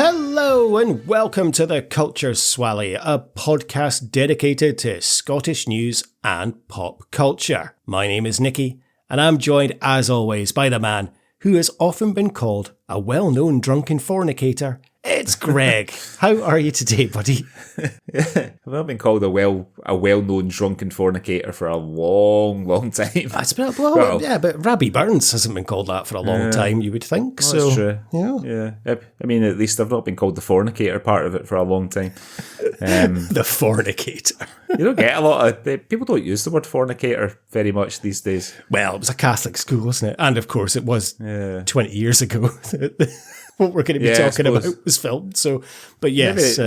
Hello and welcome to the Culture Swally, a podcast dedicated to Scottish news and pop culture. My name is Nicky, and I'm joined as always by the man who has often been called a well-known drunken fornicator. It's Greg. How are you today, buddy? I've not been called a well-known drunken fornicator for a long time. It's been, yeah, but Robbie Burns hasn't been called that for a long time, you would think. That's true. Yeah. I mean, at least I've not been called the fornicator part of it for a long time. The fornicator. You don't get a lot of... People don't use the word fornicator very much these days. Well, it was a Catholic school, wasn't it? And of course, it was 20 years ago. What we're going to be talking about was filmed. So, but yes,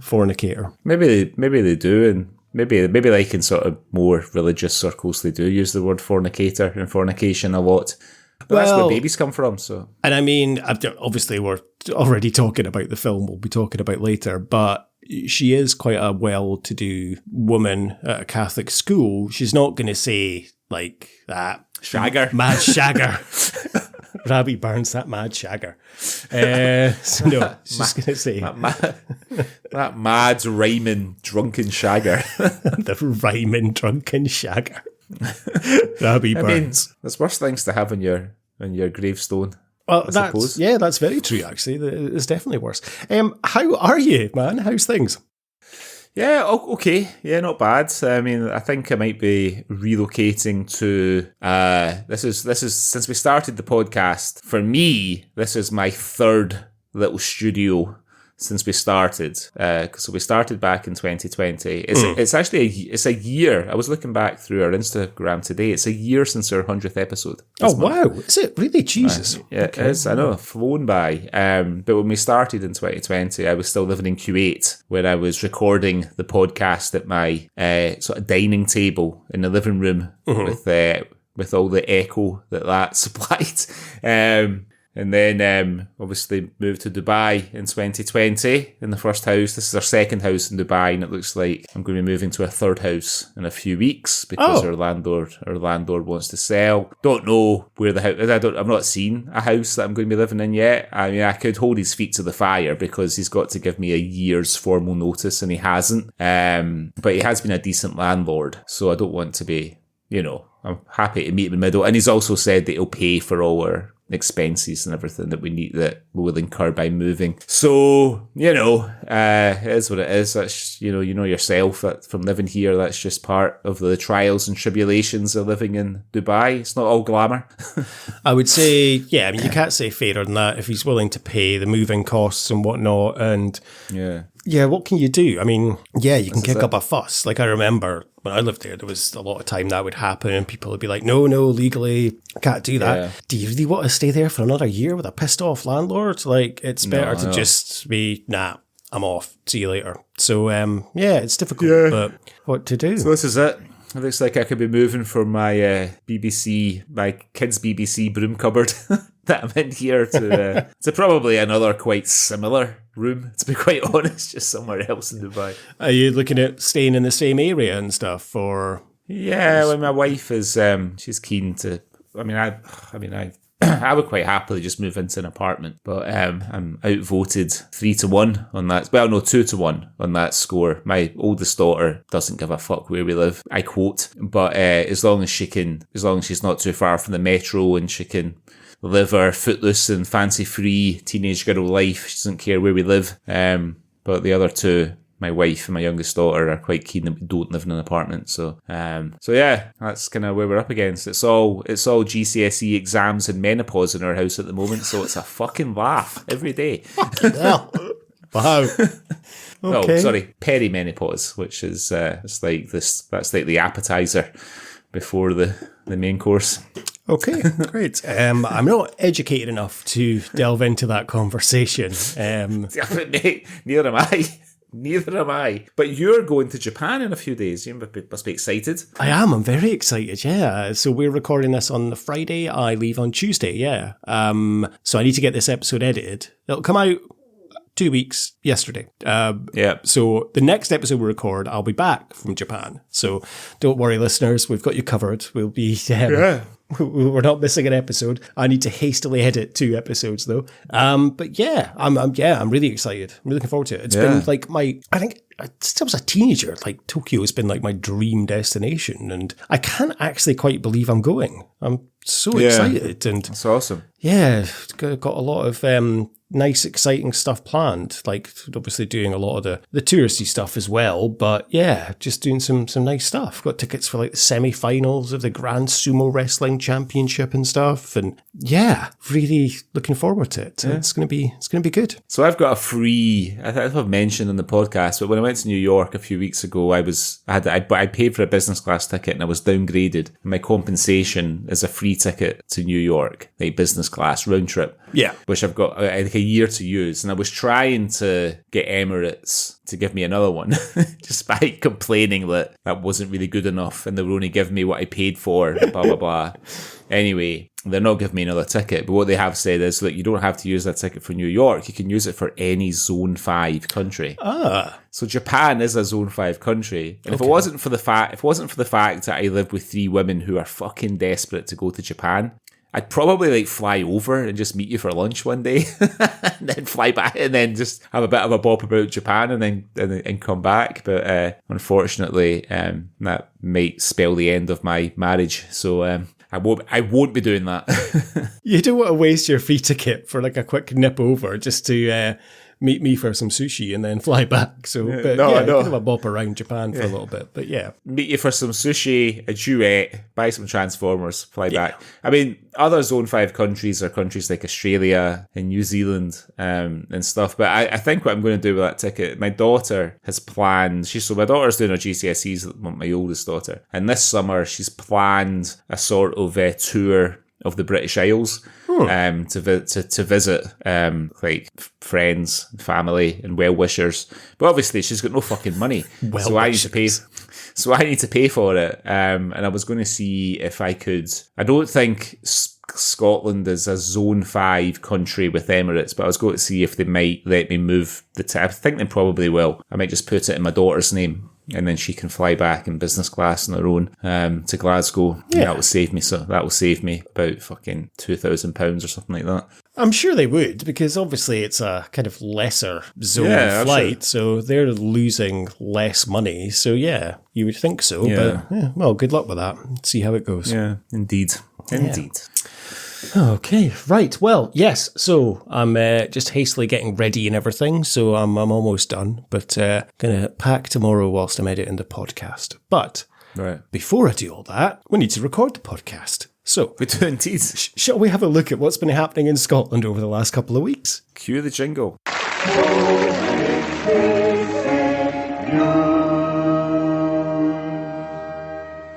fornicator. Maybe they do, and maybe like in sort of more religious circles they do use the word fornicator and fornication a lot. But that's where babies come from. So, and I mean, obviously we're already talking about the film we'll be talking about later, but she is quite a well-to-do woman at a Catholic school. She's not going to say like that shagger, mad shagger. Robbie Burns, that mad shagger. So no, she's going to say... That mad, rhyming, drunken shagger. The rhyming, drunken shagger. Robbie Burns. I mean, there's worse things to have on your gravestone, well, I suppose. Yeah, that's very true, actually. It's definitely worse. How are you, man? How's things? Yeah, okay. Yeah, not bad. I mean, I think I might be relocating to, this is, since we started the podcast, for me, this is my third little studio since we started. So we started back in 2020. It's actually, it's a year. I was looking back through our Instagram today. It's a year since our 100th episode. Oh, wow. Is it really? Jesus. Yeah, okay. It is. I know, flown by. But when we started in 2020, I was still living in Kuwait, where I was recording the podcast at my sort of dining table in the living room with all the echo that supplied. And then obviously moved to Dubai in 2020 in the first house. This is our second house in Dubai, and it looks like I'm going to be moving to a third house in a few weeks because our landlord wants to sell. Don't know where the house is. I've not seen a house that I'm going to be living in yet. I mean, I could hold his feet to the fire because he's got to give me a year's formal notice, and he hasn't. But he has been a decent landlord, so I don't want to be, I'm happy to meet him in the middle. And he's also said that he'll pay for all our expenses and everything that we need, that we will incur by moving. So, it is what it is. That's, you know yourself that from living here, that's just part of the trials and tribulations of living in Dubai. It's not all glamour. I would say, I mean, you can't say fairer than that if he's willing to pay the moving costs and whatnot. And yeah, what can you do? I mean, you can kick up a fuss. Like I remember when I lived there was a lot of time that would happen and people would be like, no, legally, I can't do that. Yeah. Do you really want to stay there for another year with a pissed off landlord? Like, it's better to just be, nah, I'm off. See you later. So, it's difficult, but what to do? So this is it. It looks like I could be moving from my my kids' BBC broom cupboard that I'm in here to probably another quite similar room, to be quite honest, just somewhere else in Dubai. Are you looking at staying in the same area and stuff, or? Yeah, well, my wife is, she's keen to, I would quite happily just move into an apartment, but I'm outvoted 3-1 on that. Well, no, 2-1 on that score. My oldest daughter doesn't give a fuck where we live, I quote, but as long as she's not too far from the metro and she can live her footloose and fancy-free teenage girl life, she doesn't care where we live. But the other two, my wife and my youngest daughter, are quite keen that we don't live in an apartment. So that's kind of where we're up against. It's all GCSE exams and menopause in our house at the moment, so it's a fucking laugh every day. Fucking hell. Wow. Okay. Oh, sorry, perimenopause, which is that's like the appetizer before the main course. Okay, great. I'm not educated enough to delve into that conversation. Neither am I. But you're going to Japan in a few days. You must be excited. I am. I'm very excited, yeah. So we're recording this on the Friday. I leave on Tuesday, yeah. So I need to get this episode edited. It'll come out 2 weeks yesterday. Yeah. So the next episode we record, I'll be back from Japan. So don't worry, listeners. We've got you covered. We'll be... We're not missing an episode. I need to hastily edit 2 episodes though. But yeah, I'm really excited. I'm really looking forward to it. It's been like I think since I was a teenager, like Tokyo has been like my dream destination, and I can't actually quite believe I'm going. I'm so excited, and that's awesome. Yeah, got a lot of nice, exciting stuff planned. Like obviously doing a lot of the touristy stuff as well, but yeah, just doing some nice stuff. Got tickets for like the semi-finals of the Grand Sumo Wrestling Championship and stuff, and yeah, really looking forward to it. Yeah. It's gonna be good. So I've got a free. I think I've mentioned in the podcast, but when I went to New York a few weeks ago, I paid for a business class ticket and I was downgraded. And my compensation is a free ticket to New York, like business class round trip. Yeah, which I've got like a year to use, and I was trying to get Emirates to give me another one, despite complaining that wasn't really good enough, and they were only giving me what I paid for. Blah blah blah. Anyway, they're not giving me another ticket, but what they have said is that you don't have to use that ticket for New York. You can use it for any Zone 5 country. So Japan is a Zone 5 country, and if it wasn't for the fact that I live with 3 women who are fucking desperate to go to Japan, I'd probably like fly over and just meet you for lunch one day, and then fly back, and then just have a bit of a bop about Japan, and then come back. But unfortunately, that might spell the end of my marriage. So I won't be doing that. You don't want to waste your free ticket for like a quick nip over just to meet me for some sushi and then fly back. So, but kind of a bop around Japan for a little bit. But yeah, meet you for some sushi, a duet, buy some Transformers, fly back. I mean, other Zone 5 countries are countries like Australia and New Zealand and stuff. But I think what I'm going to do with that ticket, my daughter has planned. My daughter's doing her GCSEs, my oldest daughter, and this summer she's planned a sort of tour of the British Isles to visit like friends, family, and well-wishers. But obviously, she's got no fucking money, so I need to pay. So I need to pay for it. And I was going to see if I could. I don't think Scotland is a Zone 5 country with Emirates, but I was going to see if they might let me move I think they probably will. I might just put it in my daughter's name, and then she can fly back in business class on her own to Glasgow. Yeah. That will save me. So that will save me about fucking £2,000 or something like that. I'm sure they would, because obviously it's a kind of lesser zone flight, so they're losing less money. So yeah, you would think so. Yeah. But well, good luck with that. See how it goes. Yeah, indeed. Okay, right. Well, yes. So I'm just hastily getting ready and everything. So I'm almost done, but gonna pack tomorrow whilst I'm editing the podcast. But before I do all that, we need to record the podcast. So we do indeed. Shall we have a look at what's been happening in Scotland over the last couple of weeks? Cue the jingle.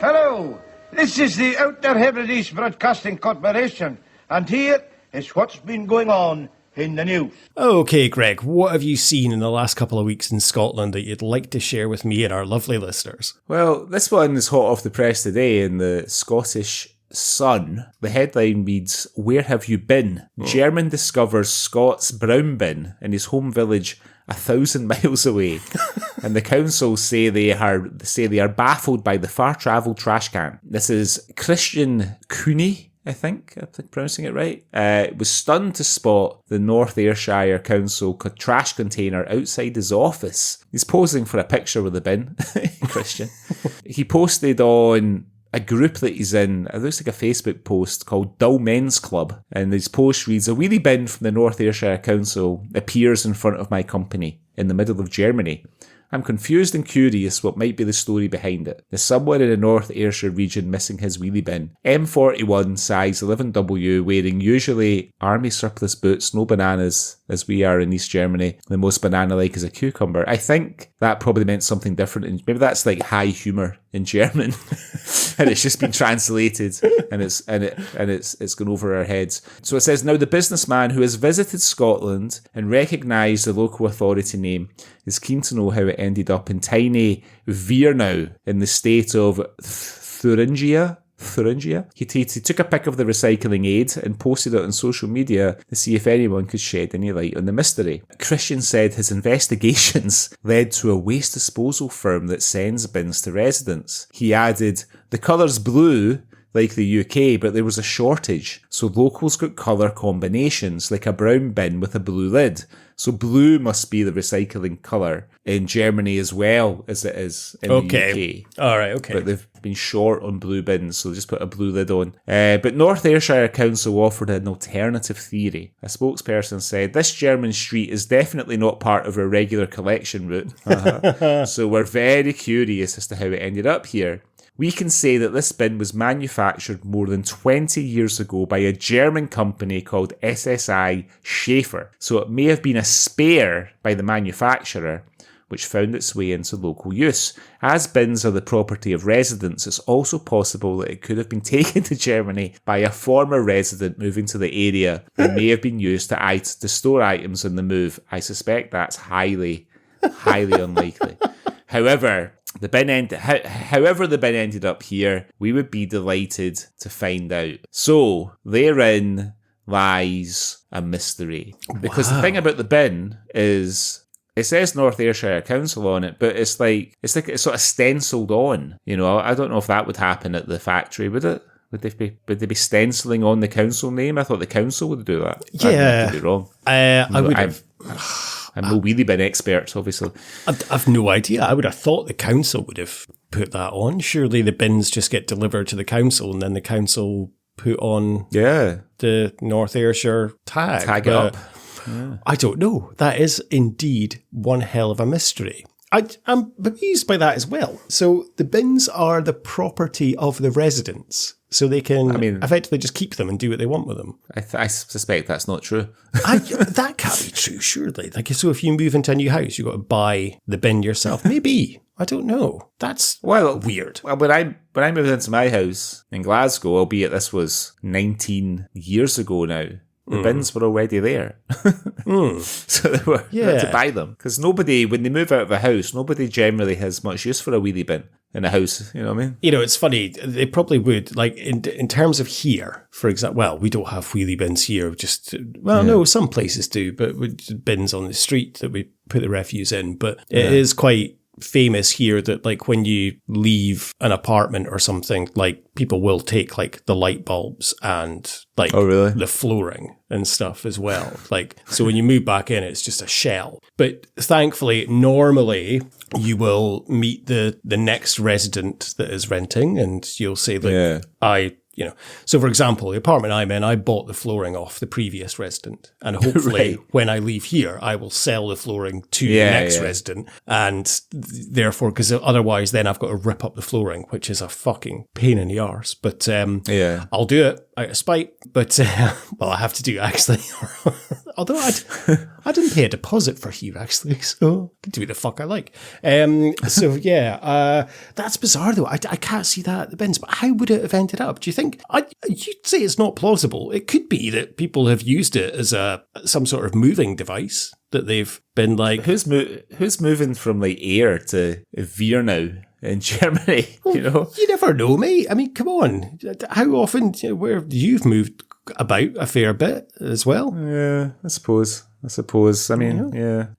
Hello, this is the Outer Hebrides Broadcasting Corporation, and here is what's been going on in the news. Okay, Greg, what have you seen in the last couple of weeks in Scotland that you'd like to share with me and our lovely listeners? Well, this one is hot off the press today in the Scottish Sun. The headline reads, "Where have you been? German discovers Scots brown bin in his home village 1,000 miles away." And the council say they are baffled by the far-travelled trash can. This is Christian Cooney, I think I'm pronouncing it right, was stunned to spot the North Ayrshire Council trash container outside his office. He's posing for a picture with the bin, Christian. He posted on a group that he's in, it looks like a Facebook post called Dull Men's Club, and his post reads, "A wheelie bin from the North Ayrshire Council appears in front of my company in the middle of Germany. I'm confused and curious what might be the story behind it. There's someone in the North Ayrshire region missing his wheelie bin. M41, size 11W, wearing usually army surplus boots, no bananas, as we are in East Germany. The most banana-like is a cucumber." I think that probably meant something different. Maybe that's like high humour in German, and it's just been translated, and it's gone over our heads. So it says, "Now the businessman who has visited Scotland and recognised the local authority name is keen to know how it ended up in tiny Viernau in the state of Thuringia. Thuringia. He took a pic of the recycling aid and posted it on social media to see if anyone could shed any light on the mystery. Christian said his investigations led to a waste disposal firm that sends bins to residents. He added, the colour's blue, like the UK, but there was a shortage, so locals got colour combinations, like a brown bin with a blue lid. So blue must be the recycling colour in Germany as well as it is in the UK. All right, okay. But they've been short on blue bins, so they just put a blue lid on. But North Ayrshire Council offered an alternative theory. A spokesperson said, this German street is definitely not part of our regular collection route. So we're very curious as to how it ended up here. We can say that this bin was manufactured more than 20 years ago by a German company called SSI Schaefer. So it may have been a spare by the manufacturer, which found its way into local use. As bins are the property of residents, it's also possible that it could have been taken to Germany by a former resident moving to the area and may have been used to store items on the move. I suspect that's highly unlikely. However, the bin ended up here, we would be delighted to find out. So, therein lies a mystery. Because the thing about the bin is, it says North Ayrshire Council on it, but it's like it's sort of stenciled on. You know, I don't know if that would happen at the factory, would it? Would they be stenciling on the council name? I thought the council would do that. Yeah. I could be wrong. I would have... I'm no wheelie bin expert, obviously. I've no idea. I would have thought the council would have put that on. Surely the bins just get delivered to the council and then the council put on the North Ayrshire tag. Tag it up. Yeah. I don't know. That is indeed one hell of a mystery. I'm bemused by that as well. So the bins are the property of the residents. So they can effectively just keep them and do what they want with them. I suspect that's not true. That can't be true, surely. Like, so if you move into a new house, you've got to buy the bin yourself. Maybe. I don't know. That's weird. Well, when I moved into my house in Glasgow, albeit this was 19 years ago now, the bins were already there. So they were had to buy them. Because when they move out of a house, nobody generally has much use for a wheelie bin in a house, you know what I mean? You know, it's funny, they probably would, like, in terms of here, for example, well, we don't have wheelie bins here, no, some places do, but with bins on the street that we put the refuse in, but it is quite famous here that, like, when you leave an apartment or something, like, people will take, like, the light bulbs and, like, the flooring and stuff as well. Like, so when you move back in, it's just a shell. But thankfully, normally, you will meet the next resident that is renting and you'll say, like, so for example, the apartment I'm in, I bought the flooring off the previous resident. And hopefully when I leave here, I will sell the flooring to the next resident. And therefore, because otherwise then I've got to rip up the flooring, which is a fucking pain in the arse. But I'll do it out of spite. But, well, I have to do it actually. Although I didn't pay a deposit for here actually, so I can do what the fuck I like. So that's bizarre though. I can't see that at the bins, but how would it have ended up? Do you think? You'd say it's not plausible. It could be that people have used it as some sort of moving device that they've been like. Who's moving from like Ayr to Viernau in Germany? Well, you know, you never know, mate. I mean, come on. How often? Where you've moved about a fair bit as well. Yeah, I suppose. I mean,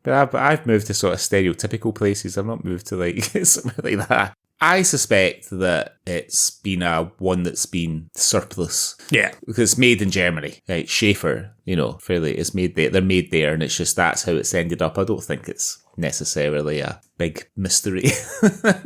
but I've moved to sort of stereotypical places. I've not moved to like something like that. I suspect that it's been one that's been surplus. Yeah. Because it's made in Germany. Right? Schaefer, fairly, it's made there. They're made there, and it's just that's how it's ended up. I don't think it's necessarily a big mystery.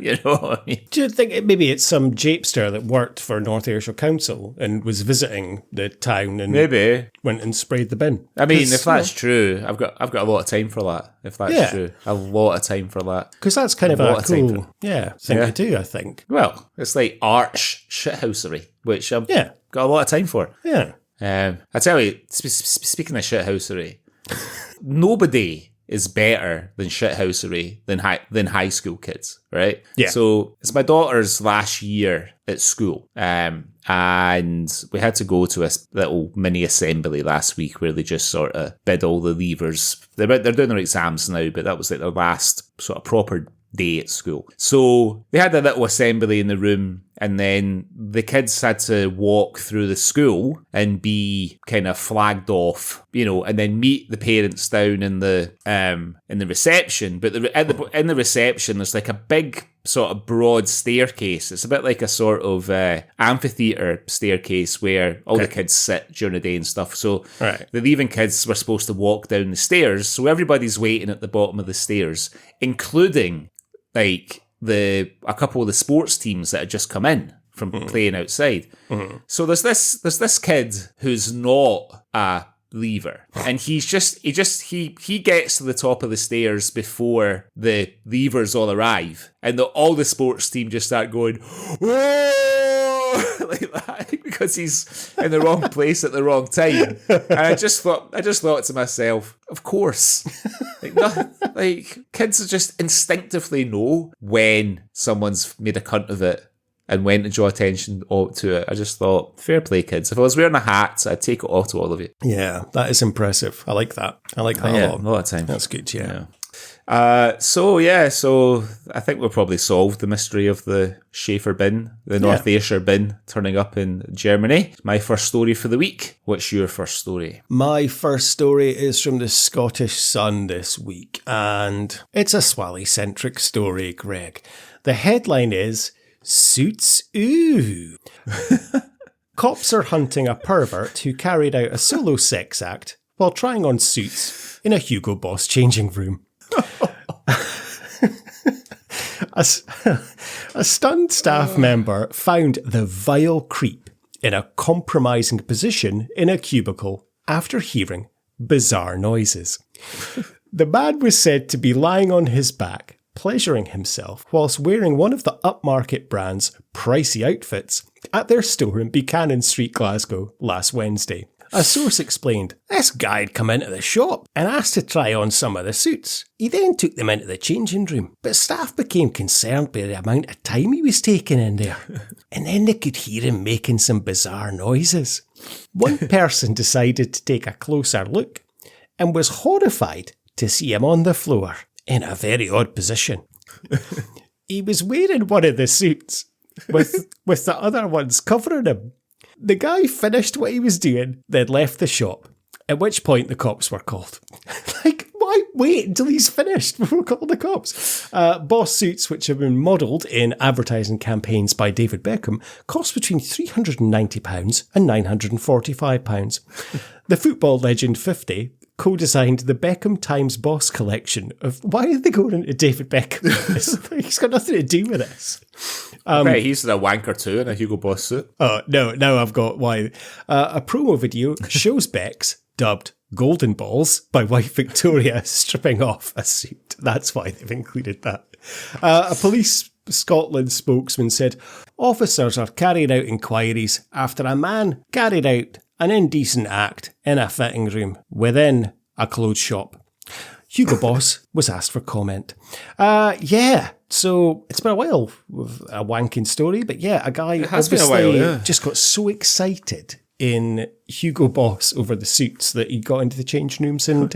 You know what I mean? Do you think maybe it's some japester that worked for North Ayrshire Council and was visiting the town and maybe went and sprayed the bin? I mean, if that's true, I've got a lot of time for that. If that's true, a lot of time for that. Because that's kind of a cool thing to do, I think. Well, it's like arch shithousery, which I've got a lot of time for. Yeah. I tell you, speaking of shithousery, nobody is better than shithousery than high school kids, right? Yeah. So it's my daughter's last year at school, and we had to go to a little mini assembly last week where they just sort of bid all the leavers. They're doing their exams now, but that was like their last sort of proper day at school. So they had a little assembly in the room, and then the kids had to walk through the school and be kind of flagged off, and then meet the parents down in the reception. But in the reception, there's like a big sort of broad staircase. It's a bit like a sort of amphitheatre staircase where all the kids sit during the day and stuff. So the leaving kids were supposed to walk down the stairs. So everybody's waiting at the bottom of the stairs, including like a couple of the sports teams that had just come in from playing outside. So there's this kid who's not a leaver, and he gets to the top of the stairs before the leavers all arrive, and all the sports team just start going, whoa, like that, because he's in the wrong place at the wrong time. And I just thought to myself, of course, like kids just instinctively know when someone's made a cunt of it and when to draw attention to it. I just thought, fair play, kids. If I was wearing a hat, I'd take it off to all of you. Yeah, that is impressive. I like that. A lot. A lot of time. That's good, yeah. So I think we've probably solved the mystery of the Schaefer bin, the North Ayrshire bin turning up in Germany. My first story for the week. What's your first story? My first story is from the Scottish Sun this week, and it's a Swally-centric story, Greg. The headline is, Suits Ooh. Cops are hunting a pervert who carried out a solo sex act while trying on suits in a Hugo Boss changing room. A stunned staff member found the vile creep in a compromising position in a cubicle after hearing bizarre noises. The man was said to be lying on his back, pleasuring himself whilst wearing one of the upmarket brand's pricey outfits at their store in Buchanan Street, Glasgow, last Wednesday. A source explained, this guy had come into the shop and asked to try on some of the suits. He then took them into the changing room, but staff became concerned by the amount of time he was taking in there. And then they could hear him making some bizarre noises. One person decided to take a closer look and was horrified to see him on the floor in a very odd position. He was wearing one of the suits with the other ones covering him. The guy finished what he was doing, then left the shop, at which point the cops were called. Like, why wait until he's finished before calling the cops? Boss suits, which have been modelled in advertising campaigns by David Beckham, cost between £390 and £945. The football legend 50 co-designed the Beckham Times Boss collection of... Why are they going into David Beckham? He's got nothing to do with this. Right, he's a wanker too in a Hugo Boss suit. Oh, no, now I've got why. A promo video shows Bex, dubbed Golden Balls, by wife Victoria stripping off a suit. That's why they've included that. A Police Scotland spokesman said, officers are carrying out inquiries after a man carried out an indecent act in a fitting room within a clothes shop. Hugo Boss was asked for comment. So it's been a while with a wanking story, but yeah, a guy just got so excited in Hugo Boss over the suits that he got into the changing rooms and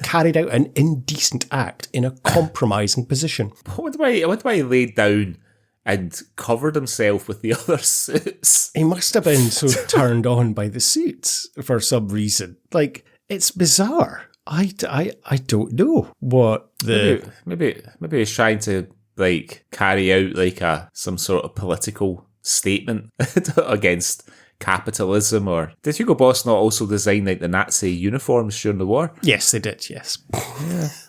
carried out an indecent act in a compromising position. I wonder why he laid down and covered himself with the other suits. He must have been so turned on by the suits for some reason. Like, it's bizarre. I don't know what the... Maybe he's trying to, like, carry out, like, some sort of political statement against capitalism, or... Did Hugo Boss not also design, like, the Nazi uniforms during the war? Yes, they did, yes.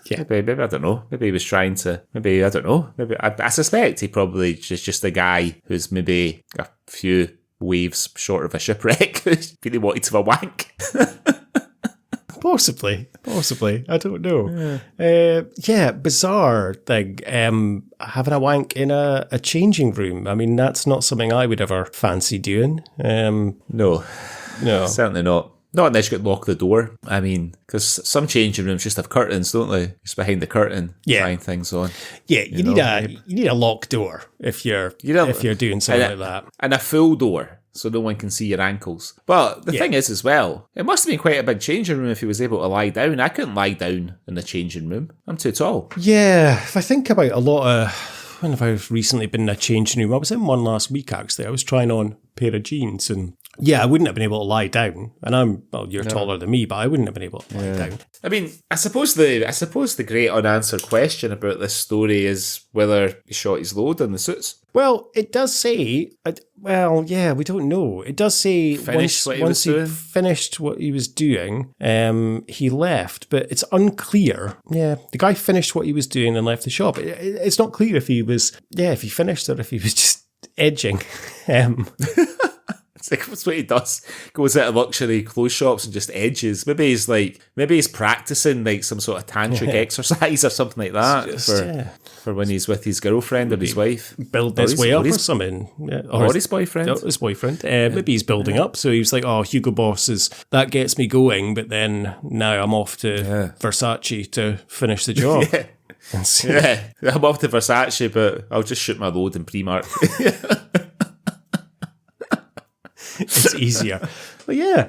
Yeah. Maybe, I don't know. Maybe he was trying to... Maybe, I don't know. Maybe I suspect he probably is just a guy who's maybe a few waves short of a shipwreck who's really wanted to have a wank. Possibly. I don't know. Bizarre thing. Having a wank in a changing room. I mean, that's not something I would ever fancy doing. No, certainly not. Not unless you could lock the door. I mean, because some changing rooms just have curtains, don't they? Just behind the curtain, trying things on. Yeah, you need a locked door if you're doing something like that, and a full door. so no one can see your ankles. But the thing is as well, it must have been quite a big changing room if he was able to lie down. I couldn't lie down in the changing room. I'm too tall. Yeah, if I think about a lot of... When have I recently been in a changing room? I was in one last week, actually. I was trying on a pair of jeans and... Yeah, I wouldn't have been able to lie down. And you're taller than me, but I wouldn't have been able to lie down. I mean, I suppose the great unanswered question about this story is whether he shot his load on the suits. Well, it does say, we don't know. It does say once he finished what he was doing, he left, but it's unclear. Yeah, the guy finished what he was doing and left the shop. It's not clear if he finished or if he was just edging. It's like, that's what he does. Goes out of luxury clothes shops and just edges. Maybe he's practicing like some sort of tantric exercise or something like that for when he's with his girlfriend or his wife. Build his way up or something. Yeah. Or his boyfriend. His boyfriend. Maybe he's building up. So he was like, Hugo Boss that gets me going, but then now I'm off to Versace to finish the job. I'm off to Versace, but I'll just shoot my load in Primark. It's easier. But yeah,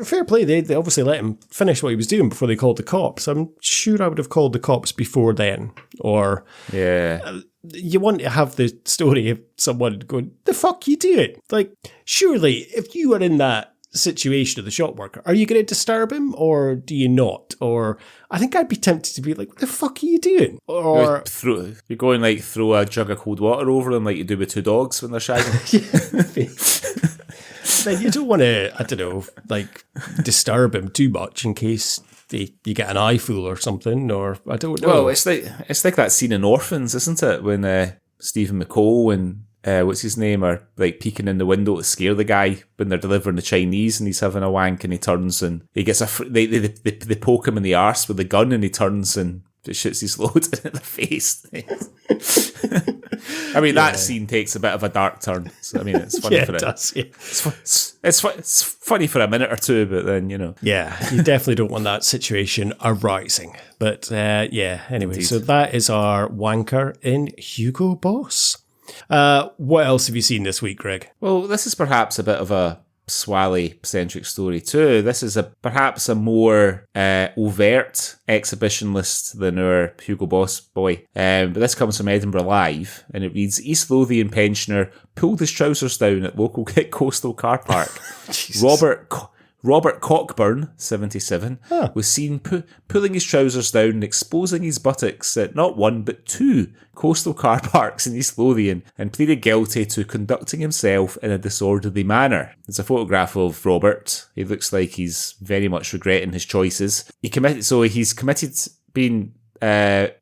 fair play. They obviously let him finish what he was doing before they called the cops. I'm sure I would have called the cops before then. Or you want to have the story of someone going, the fuck you doing? Like, surely if you were in that situation of the shop worker, are you going to disturb him or do you not? Or I think I'd be tempted to be like, what the fuck are you doing? Or you're going like throw a jug of cold water over them like you do with two dogs when they're shagging. Then you don't want to, I don't know, like disturb him too much in case you get an eyeful or something, or I don't know. Well, it's like that scene in Orphans, isn't it? When Stephen McCall and what's his name are like peeking in the window to scare the guy when they're delivering the Chinese, and he's having a wank, and he turns and he gets they poke him in the arse with the gun, and he turns and it shoots his load in the face. I mean, that scene takes a bit of a dark turn. So I mean, it's funny for it. Does, yeah. It's funny for a minute or two, but then Yeah, you definitely don't want that situation arising. But anyway, Indeed. So that is our wanker in Hugo Boss. What else have you seen this week, Greg? Well, this is perhaps a bit of a Swally-centric story too. This is perhaps a more overt exhibition list than our Hugo Boss boy. But this comes from Edinburgh Live, and it reads, East Lothian pensioner pulled his trousers down at local coastal car park. Robert Cockburn, 77, was seen pulling his trousers down and exposing his buttocks at not one but two coastal car parks in East Lothian, and pleaded guilty to conducting himself in a disorderly manner. There's a photograph of Robert. He looks like he's very much regretting his choices. He's been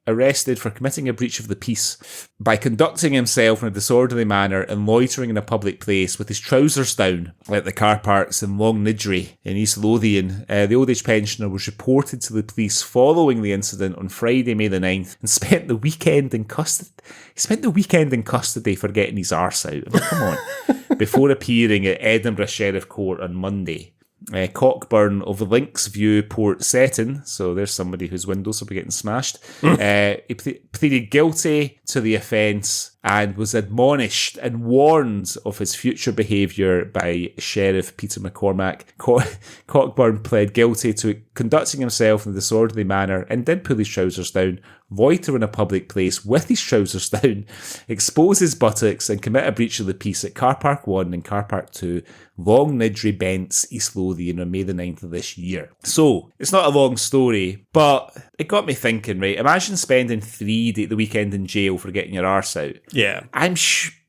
arrested for committing a breach of the peace by conducting himself in a disorderly manner and loitering in a public place with his trousers down at the car parks in Long Nidri in East Lothian. The old age pensioner was reported to the police following the incident on Friday, May the 9th, and spent the weekend in custody. He spent the weekend in custody for getting his arse out. I mean, come on. Before appearing at Edinburgh Sheriff Court on Monday. Cockburn of the Links View Port Setton, so there's somebody whose windows will be getting smashed. He pleaded guilty to the offence and was admonished and warned of his future behaviour by Sheriff Peter McCormack. Cockburn pled guilty to conducting himself in a disorderly manner and did pull his trousers down, loiter in a public place with his trousers down, expose his buttocks and commit a breach of the peace at Car Park 1 and Car Park 2, Long Nidri Bents, East Lothian on May the 9th of this year. So, it's not a long story, but it got me thinking, right? Imagine spending the weekend in jail for getting your arse out. Yeah. I'm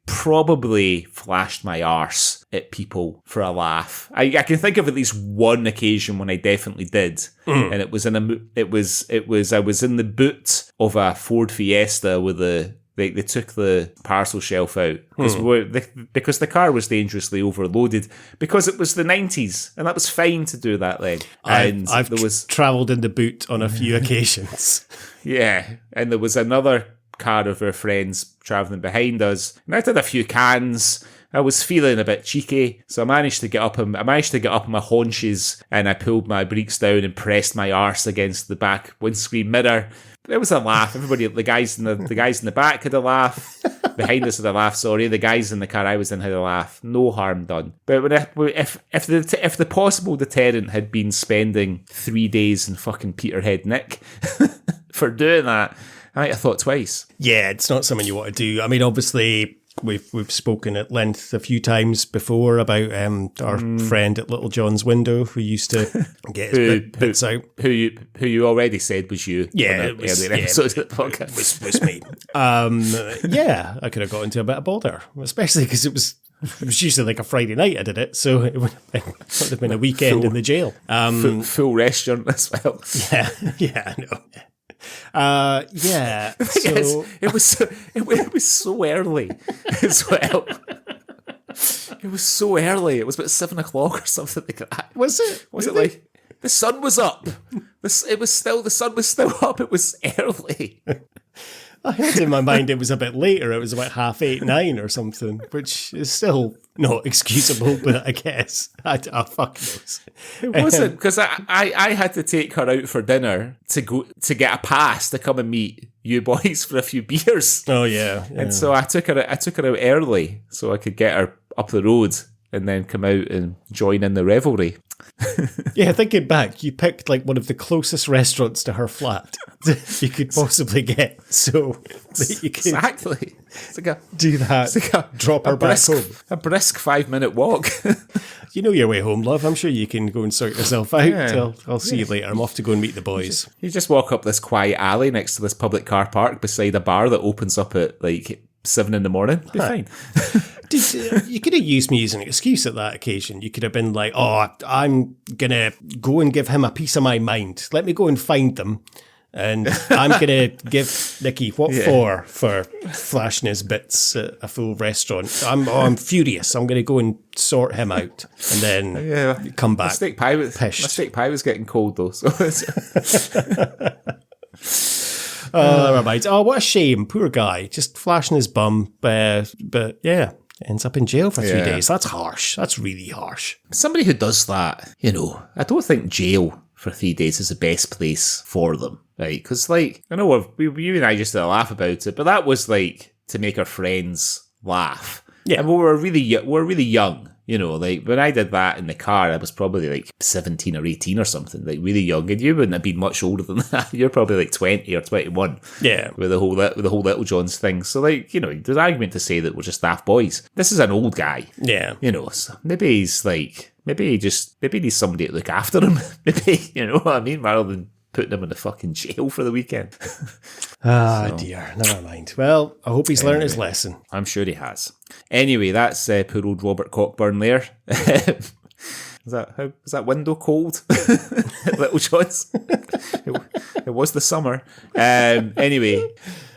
probably flashed my arse at people for a laugh. I can think of at least one occasion when I definitely did, and it was I was in the boot of a Ford Fiesta with they took the parcel shelf out because the car was dangerously overloaded because it was the 90s, and that was fine to do that then. And I've travelled in the boot on a few occasions. Yeah, and there was another car of our friends travelling behind us, and I had a few cans I was feeling a bit cheeky, so I managed to get up on my haunches, and I pulled my breeks down and pressed my arse against the back windscreen mirror. There was a laugh. Everybody, the guys in the back had a laugh. Behind us had a laugh. Sorry, the guys in the car I was in had a laugh. No harm done. But if the possible deterrent had been spending 3 days in fucking Peterhead Nick for doing that, I might have thought twice. Yeah, it's not something you want to do. I mean, obviously, we've spoken at length a few times before about our friend at Little John's window who used to get his bits out. Who you already said was you. Yeah, it was, earlier episodes of the podcast. was me. Yeah, I could have got into a bit of bother, especially because it was usually like a Friday night I did it, so it would have been a weekend in the jail. Full restaurant as well. Yeah, I know. Yeah. So it was so early as well. It was so early. It was about 7 o'clock or something like that. Was it? Was it like the sun was up? The sun was still up. It was early. I had in my mind it was a bit later. It was about 8:30, 9 or something, which is still not excusable, but I guess I fuck knows. It wasn't, because I had to take her out for dinner to get a pass to come and meet you boys for a few beers. Oh yeah. And so I took her out early so I could get her up the road and then come out and join in the revelry. Yeah, thinking back, you picked like one of the closest restaurants to her flat you could possibly get, so that you could exactly. It's like do that. It's like drop her back home. A brisk 5-minute walk. You know your way home, love. I'm sure you can go and sort yourself out. Yeah. I'll see you later. I'm off to go and meet the boys. You just walk up this quiet alley next to this public car park beside a bar that opens up at like 7 a.m. Be fine. You could have used me as an excuse at that occasion. You could have been like, oh, I'm going to go and give him a piece of my mind. Let me go and find them. And I'm going to give Nicky for flashing his bits at a full restaurant. I'm furious. I'm going to go and sort him out and then come back. My steak pie was getting cold though. So never mind. Oh, what a shame. Poor guy. Just flashing his bum. But yeah, ends up in jail for 3 days. That's harsh. That's really harsh. Somebody who does that, I don't think jail for 3 days is the best place for them. Right? Because, like, I know you and I just had a laugh about it, but that was, like, to make our friends laugh. Yeah. And we were really young. Like when I did that in the car, I was probably like 17 or 18 or something, like really young. And you wouldn't have been much older than that. You're probably like 20 or 21. Yeah. With the whole Little John's thing. So like, there's an argument to say that we're just daft boys. This is an old guy. Yeah. So maybe he's like, maybe he needs somebody to look after him. Maybe, you know what I mean? Rather than putting him in the fucking jail for the weekend. Dear, never mind. Well, I hope he's learned his lesson. I'm sure he has. Anyway, that's poor old Robert Cockburn there. Is that window cold? Little John's. It was the summer. Anyway,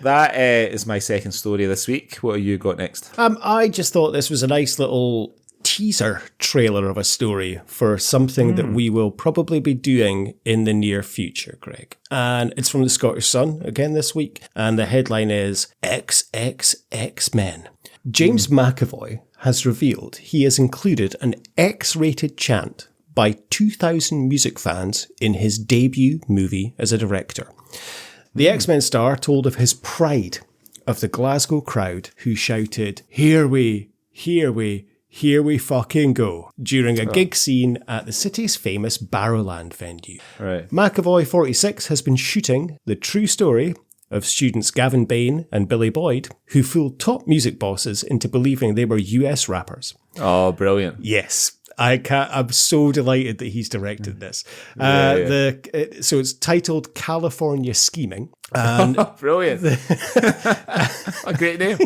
that is my second story this week. What have you got next? I just thought this was a nice little teaser trailer of a story for something that we will probably be doing in the near future, Greg. And it's from the Scottish Sun again this week. And the headline is XXX-Men. James McAvoy has revealed he has included an X-rated chant by 2,000 music fans in his debut movie as a director. The X-Men star told of his pride of the Glasgow crowd who shouted, "Here we, here we, here we fucking go," during a gig scene at the city's famous Barrowland venue. Right. McAvoy, 46, has been shooting the true story of students Gavin Bain and Billy Boyd, who fooled top music bosses into believing they were US rappers. Oh, brilliant. Yes. I'm so delighted that he's directed this. So it's titled California Scheming. And brilliant. A great name.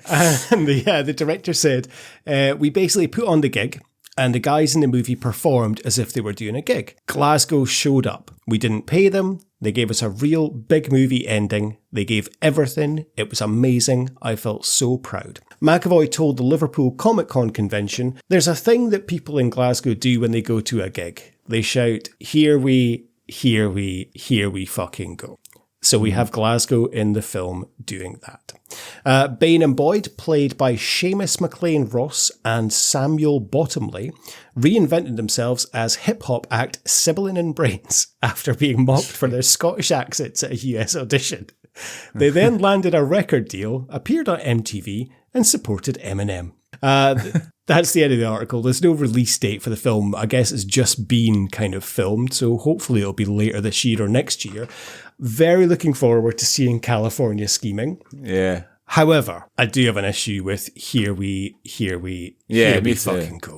And the director said, we basically put on the gig and the guys in the movie performed as if they were doing a gig. Glasgow showed up. We didn't pay them. They gave us a real big movie ending. They gave everything. It was amazing. I felt so proud. McAvoy told the Liverpool Comic Con convention, "There's a thing that people in Glasgow do when they go to a gig. They shout, 'Here we, here we, here we fucking go.'" So we have Glasgow in the film doing that. Bain and Boyd, played by Seamus MacLean Ross and Samuel Bottomley, reinvented themselves as hip-hop act Sibilin and Brains after being mocked for their Scottish accents at a US audition. They then landed a record deal, appeared on MTV, and supported Eminem. That's the end of the article. There's no release date for the film. I guess it's just been kind of filmed, so hopefully it'll be later this year or next year. Very looking forward to seeing California Scheming. Yeah. However, I do have an issue with here we fucking go.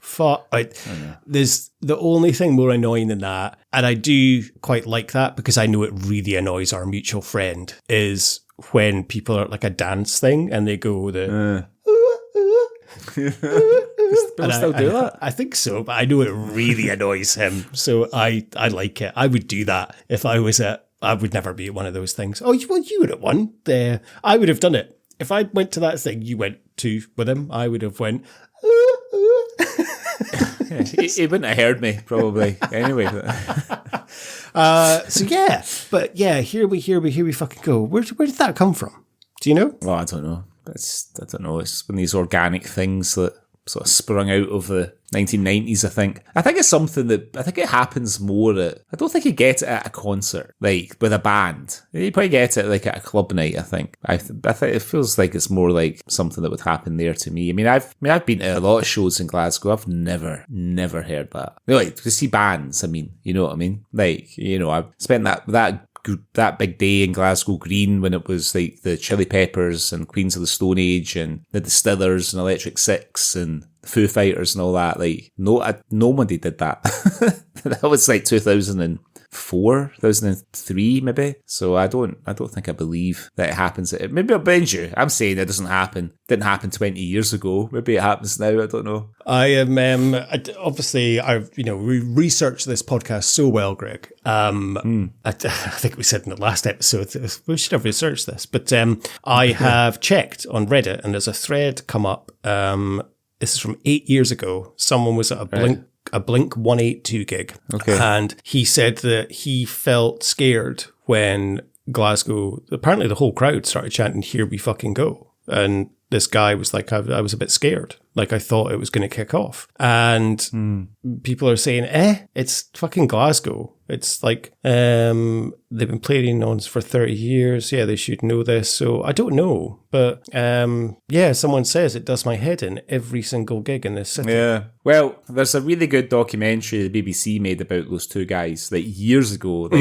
There's the only thing more annoying than that, and I do quite like that because I know it really annoys our mutual friend, is when people are like a dance thing and they go People still do that? I think so, but I know it really annoys him. So I like it. I would do that if I was I would never be at one of those things. Oh, well, you were at one. I would have done it. If I went to that thing you went to with him, I would have went, he wouldn't have heard me, probably, anyway. Here we fucking go. Where did that come from? Do you know? Well, I don't know. I don't know. It's one of these organic things that sort of sprung out of the 1990s, I think. I think it's something that, I think it happens more I don't think you get it at a concert, like with a band. You probably get it like at a club night, I think. I think it feels like it's more like something that would happen there to me. I've been to a lot of shows in Glasgow. I've never heard that. Like, to see bands, you know what I mean? Like, I've spent that big day in Glasgow Green when it was like the Chili Peppers and Queens of the Stone Age and the Distillers and Electric Six and the Foo Fighters and all that. Like, nobody did that. That was like 2004, 2003 maybe. So I don't think I believe that it happens. Maybe I'll bend you. I'm saying it doesn't happen. Didn't happen 20 years ago. Maybe it happens now. I don't know. I am obviously we researched this podcast so well, Greg. I think we said in the last episode we should have researched this, but I have checked on Reddit and there's a thread come up. This is from 8 years ago. Someone was at a Blink 182 gig, and he said that he felt scared when Glasgow. Apparently, the whole crowd started chanting "Here we fucking go," and this guy was like, I was a bit scared. Like, I thought it was going to kick off. And people are saying, it's fucking Glasgow. It's like, they've been playing on for 30 years. Yeah, they should know this. So I don't know. But, someone says it does my head in every single gig in this city. Yeah. Well, there's a really good documentary the BBC made about those two guys, like years ago,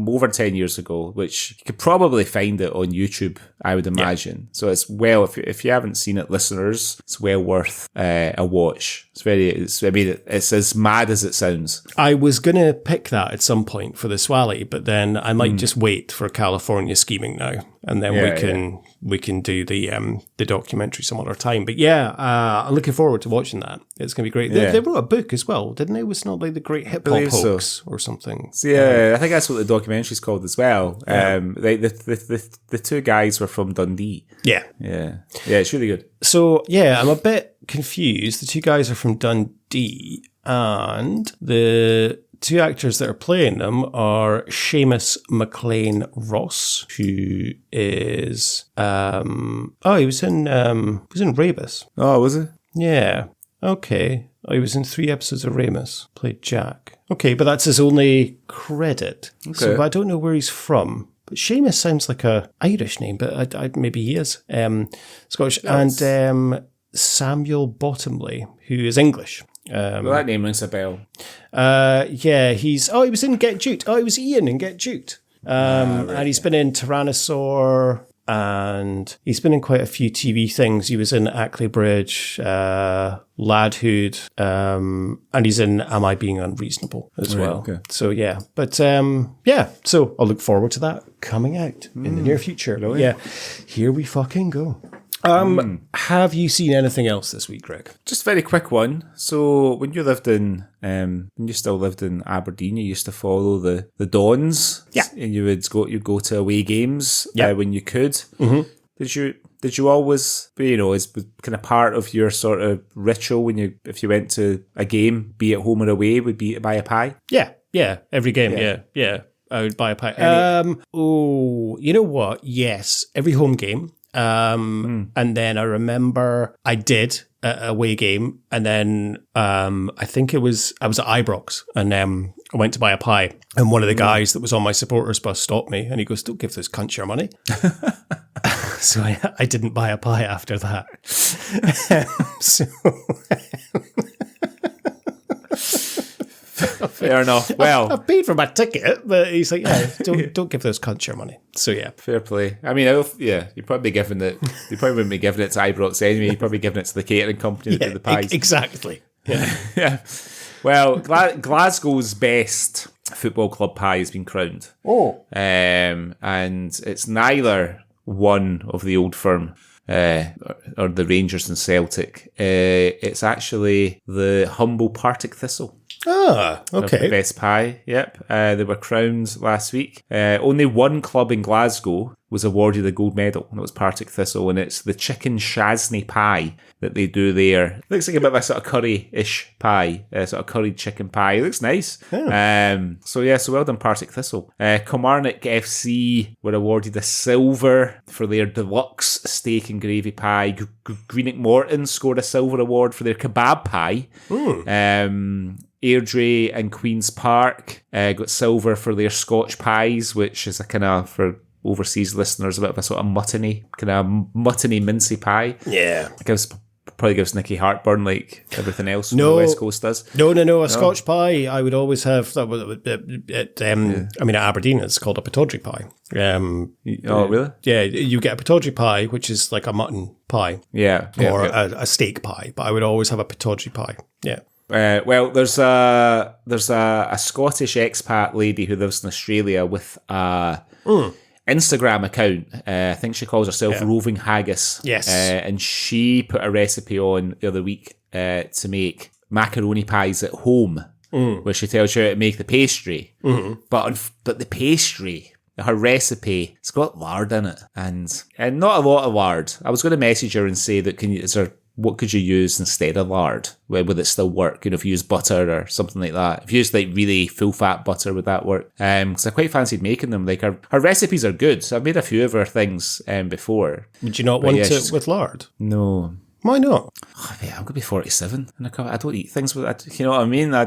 over 10 years ago, which you could probably find it on YouTube, I would imagine. Yeah. So it's if you haven't seen it, listeners, it's well worth a watch. It's as mad as it sounds. I was going to pick that at some point for the Swally, but then I might just wait for California Scheming now, and then we can do the documentary some other time. But I'm looking forward to watching that. It's going to be great. They wrote a book as well, didn't they? It was not like the Great Hip Hop Hoax or something. So, I think that's what the documentary's called as well. Yeah. The two guys were from Dundee. Yeah, it's really good. So I'm a bit confused. The two guys are from Dundee, and the two actors that are playing them are Seamus MacLean Ross, who is he was in Rebus. Oh, was he? Yeah. Okay. He was in 3 episodes of Ramus. Played Jack. Okay, but that's his only credit. Okay. So I don't know where he's from. But Seamus sounds like a Irish name, but maybe he is Scottish. Yes. And Samuel Bottomley, who is English. Well, that name rings a bell. He was in Get Juked. Oh, he was Ian in Get Juked. And he's been in Tyrannosaur, and he's been in quite a few TV things. He was in Ackley Bridge, Ladhood, and he's in Am I Being Unreasonable as well. Okay. So, so I'll look forward to that coming out in the near future. Really? Yeah, here we fucking go. Have you seen anything else this week, Greg? Just a very quick one. So when you still lived in Aberdeen, you used to follow the Dons. Yeah. And you'd go to away games when you could. Mm-hmm. Did you always, as kind of part of your sort of ritual if you went to a game, be it home or away, would be to buy a pie? Yeah. Every game. Yeah. I would buy a pie. You know what? Yes, every home game. And then I remember I did a away game, and then I think I was at Ibrox, and I went to buy a pie, and one of the guys that was on my supporters bus stopped me, and he goes, "Don't give those cunts your money." So I didn't buy a pie after that. Fair enough. Well, I paid for my ticket, but he's like, "Yeah, don't give those cunts your money." So yeah, fair play. I mean, you'd probably be giving it. You probably wouldn't be giving it to Ibrox anyway. You'd probably be giving it to the catering company that did the pies. Exactly. Yeah. Yeah. Well, Glasgow's best football club pie has been crowned. Oh. And it's neither one of the old firm or the Rangers and Celtic. It's actually the humble Partick Thistle. Ah, okay. The best pie, yep. They were crowned last week. Only one club in Glasgow was awarded a gold medal, and it was Partick Thistle, and it's the chicken chasney pie that they do there. It looks like a bit of a sort of curry-ish pie, sort of curried chicken pie. It looks nice. Oh. So well done, Partick Thistle. Kilmarnock FC were awarded a silver for their deluxe steak and gravy pie. Greenock Morton scored a silver award for their kebab pie. Airdrie and Queen's Park got silver for their Scotch pies, which is a kind of, for overseas listeners, a bit of a sort of muttony mincy pie. Yeah. Probably gives Nicky heartburn like everything else from the West Coast does. No. Scotch pie, I would always have. I mean, at Aberdeen, it's called a Pittodrie pie. Oh, really? Yeah, you get a Pittodrie pie, which is like a mutton pie. Or a steak pie, but I would always have a Pittodrie pie. Yeah. Well, there's a Scottish expat lady who lives in Australia with a Instagram account. I think she calls herself Roving Haggis. Yes. And she put a recipe on the other week to make macaroni pies at home, where she tells you how to make the pastry. But the pastry, her recipe, it's got lard in it, and not a lot of lard. I was going to message her and say that what could you use instead of lard? Would it still work? If you use butter or something like that. If you use like really full fat butter, would that work? Because I quite fancied making them. Like her recipes are good. So I've made a few of her things before. Would you not want it with lard? No. Why not? Oh, yeah, I'm going to be 47 in a couple. I don't eat things with, you know what I mean? I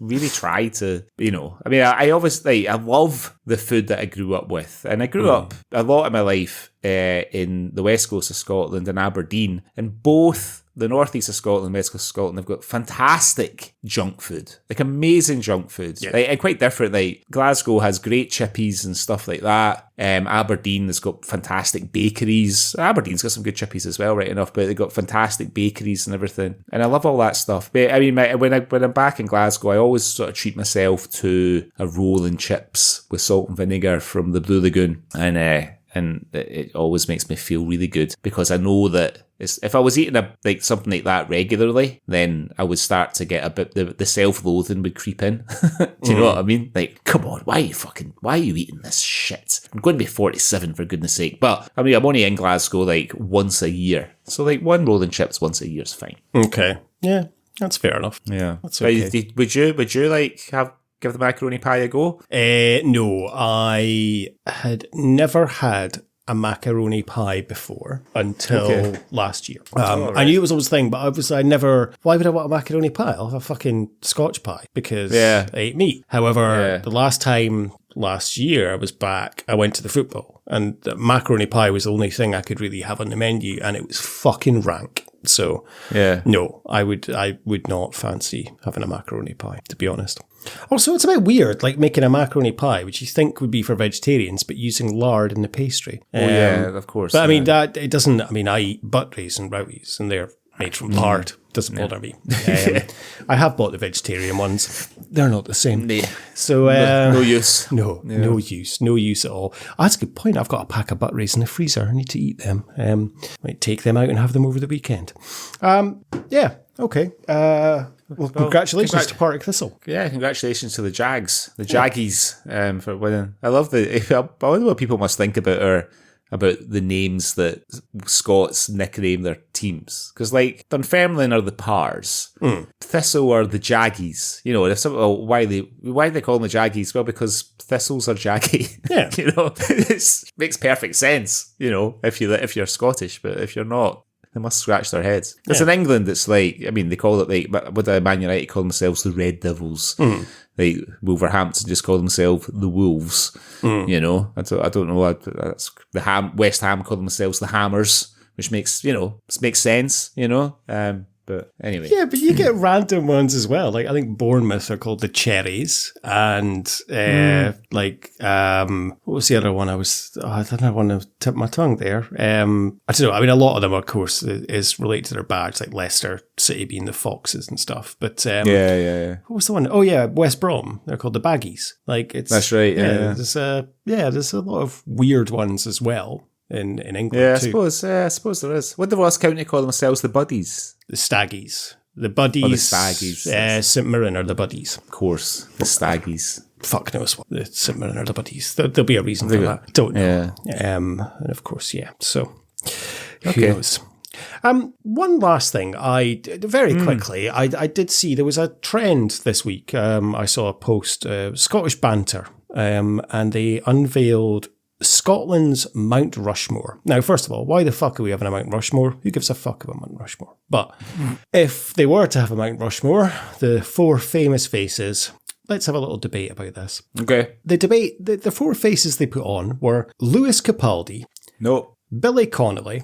really try to, I obviously, I love the food that I grew up with. And I grew up a lot of my life in the west coast of Scotland and Aberdeen, and both the northeast of Scotland and west coast of Scotland have got fantastic junk food, like amazing junk food, and quite different. Like Glasgow has great chippies and stuff like that. Aberdeen has got fantastic bakeries. Aberdeen's got some good chippies as well, right enough, but they've got fantastic bakeries and everything. And I love all that stuff. But I mean, when I'm back in Glasgow, I always sort of treat myself to a roll and chips with salt and vinegar from the Blue Lagoon, and it always makes me feel really good, because I know that if I was eating something like that regularly, then I would start to get a bit, the self-loathing would creep in. Do you know what I mean? Like, come on, why are you eating this shit? I'm going to be 47 for goodness sake. But I mean, I'm only in Glasgow like once a year, so like one roll and chips once a year is fine. Okay, yeah, that's fair enough. Yeah, that's okay. Would you like give the macaroni pie a go? No, I had never had a macaroni pie before until last year. Right. I knew it was always a thing, but why would I want a macaroni pie? I'll have a fucking Scotch pie because I ate meat. However, the last year I was back, I went to the football, and the macaroni pie was the only thing I could really have on the menu, and it was fucking rank. So, no, I would not fancy having a macaroni pie, to be honest. Also, it's a bit weird, like making a macaroni pie, which you think would be for vegetarians, but using lard in the pastry. Of course. But I mean, it doesn't, I eat butteries and brownies, and they're made from lard. Doesn't bother me. I have bought the vegetarian ones. They're not the same. So no use. No use at all. Oh, that's a good point. I've got a pack of butteries in the freezer. I need to eat them. Might take them out and have them over the weekend. Okay. Well, congratulations to Partick Thistle. Yeah, congratulations to the Jags, the Jaggies, for winning. I love I wonder what people must think about about the names that Scots nickname their teams. Because, like, Dunfermline are the Pars. Thistle are the Jaggies. You know, why they call them the Jaggies? Well, because thistles are jaggy. Yeah. You know, it makes perfect sense, you know, if you're Scottish, but if you're not, they must scratch their heads. Because in England, it's like, I mean, they call it like, with Man United call themselves the Red Devils. Like Wolverhampton just call themselves the Wolves. You know, I don't know. That's West Ham call themselves the Hammers, which makes sense. You know. But anyway. Yeah, but you get random ones as well. Like, I think Bournemouth are called the Cherries. And, what was the other one? I don't want to tip my tongue there. I don't know. I mean, a lot of them, of course, is related to their badge, like Leicester City being the Foxes and stuff. But, yeah. What was the one? Oh, yeah, West Brom. They're called the Baggies. Like, that's right. Yeah. There's a lot of weird ones as well. In England, yeah, too. I suppose there is. What did Ross County call themselves? The Buddies, the Staggies, the Buddies, the Staggies. St Mirren are the Buddies, of course. The Staggies. Fuck knows what the St Mirren are the Buddies. There'll be a reason for that. Don't know. Yeah. And of course, yeah. So who knows? One last thing, very quickly, I did see there was a trend this week. I saw a post, Scottish banter, and they unveiled Scotland's Mount Rushmore. Now, first of all, why the fuck are we having a Mount Rushmore? Who gives a fuck about Mount Rushmore? But if they were to have a Mount Rushmore, the 4 famous faces, let's have a little debate about this. Okay. The 4 faces they put on were Lewis Capaldi, no, Billy Connolly,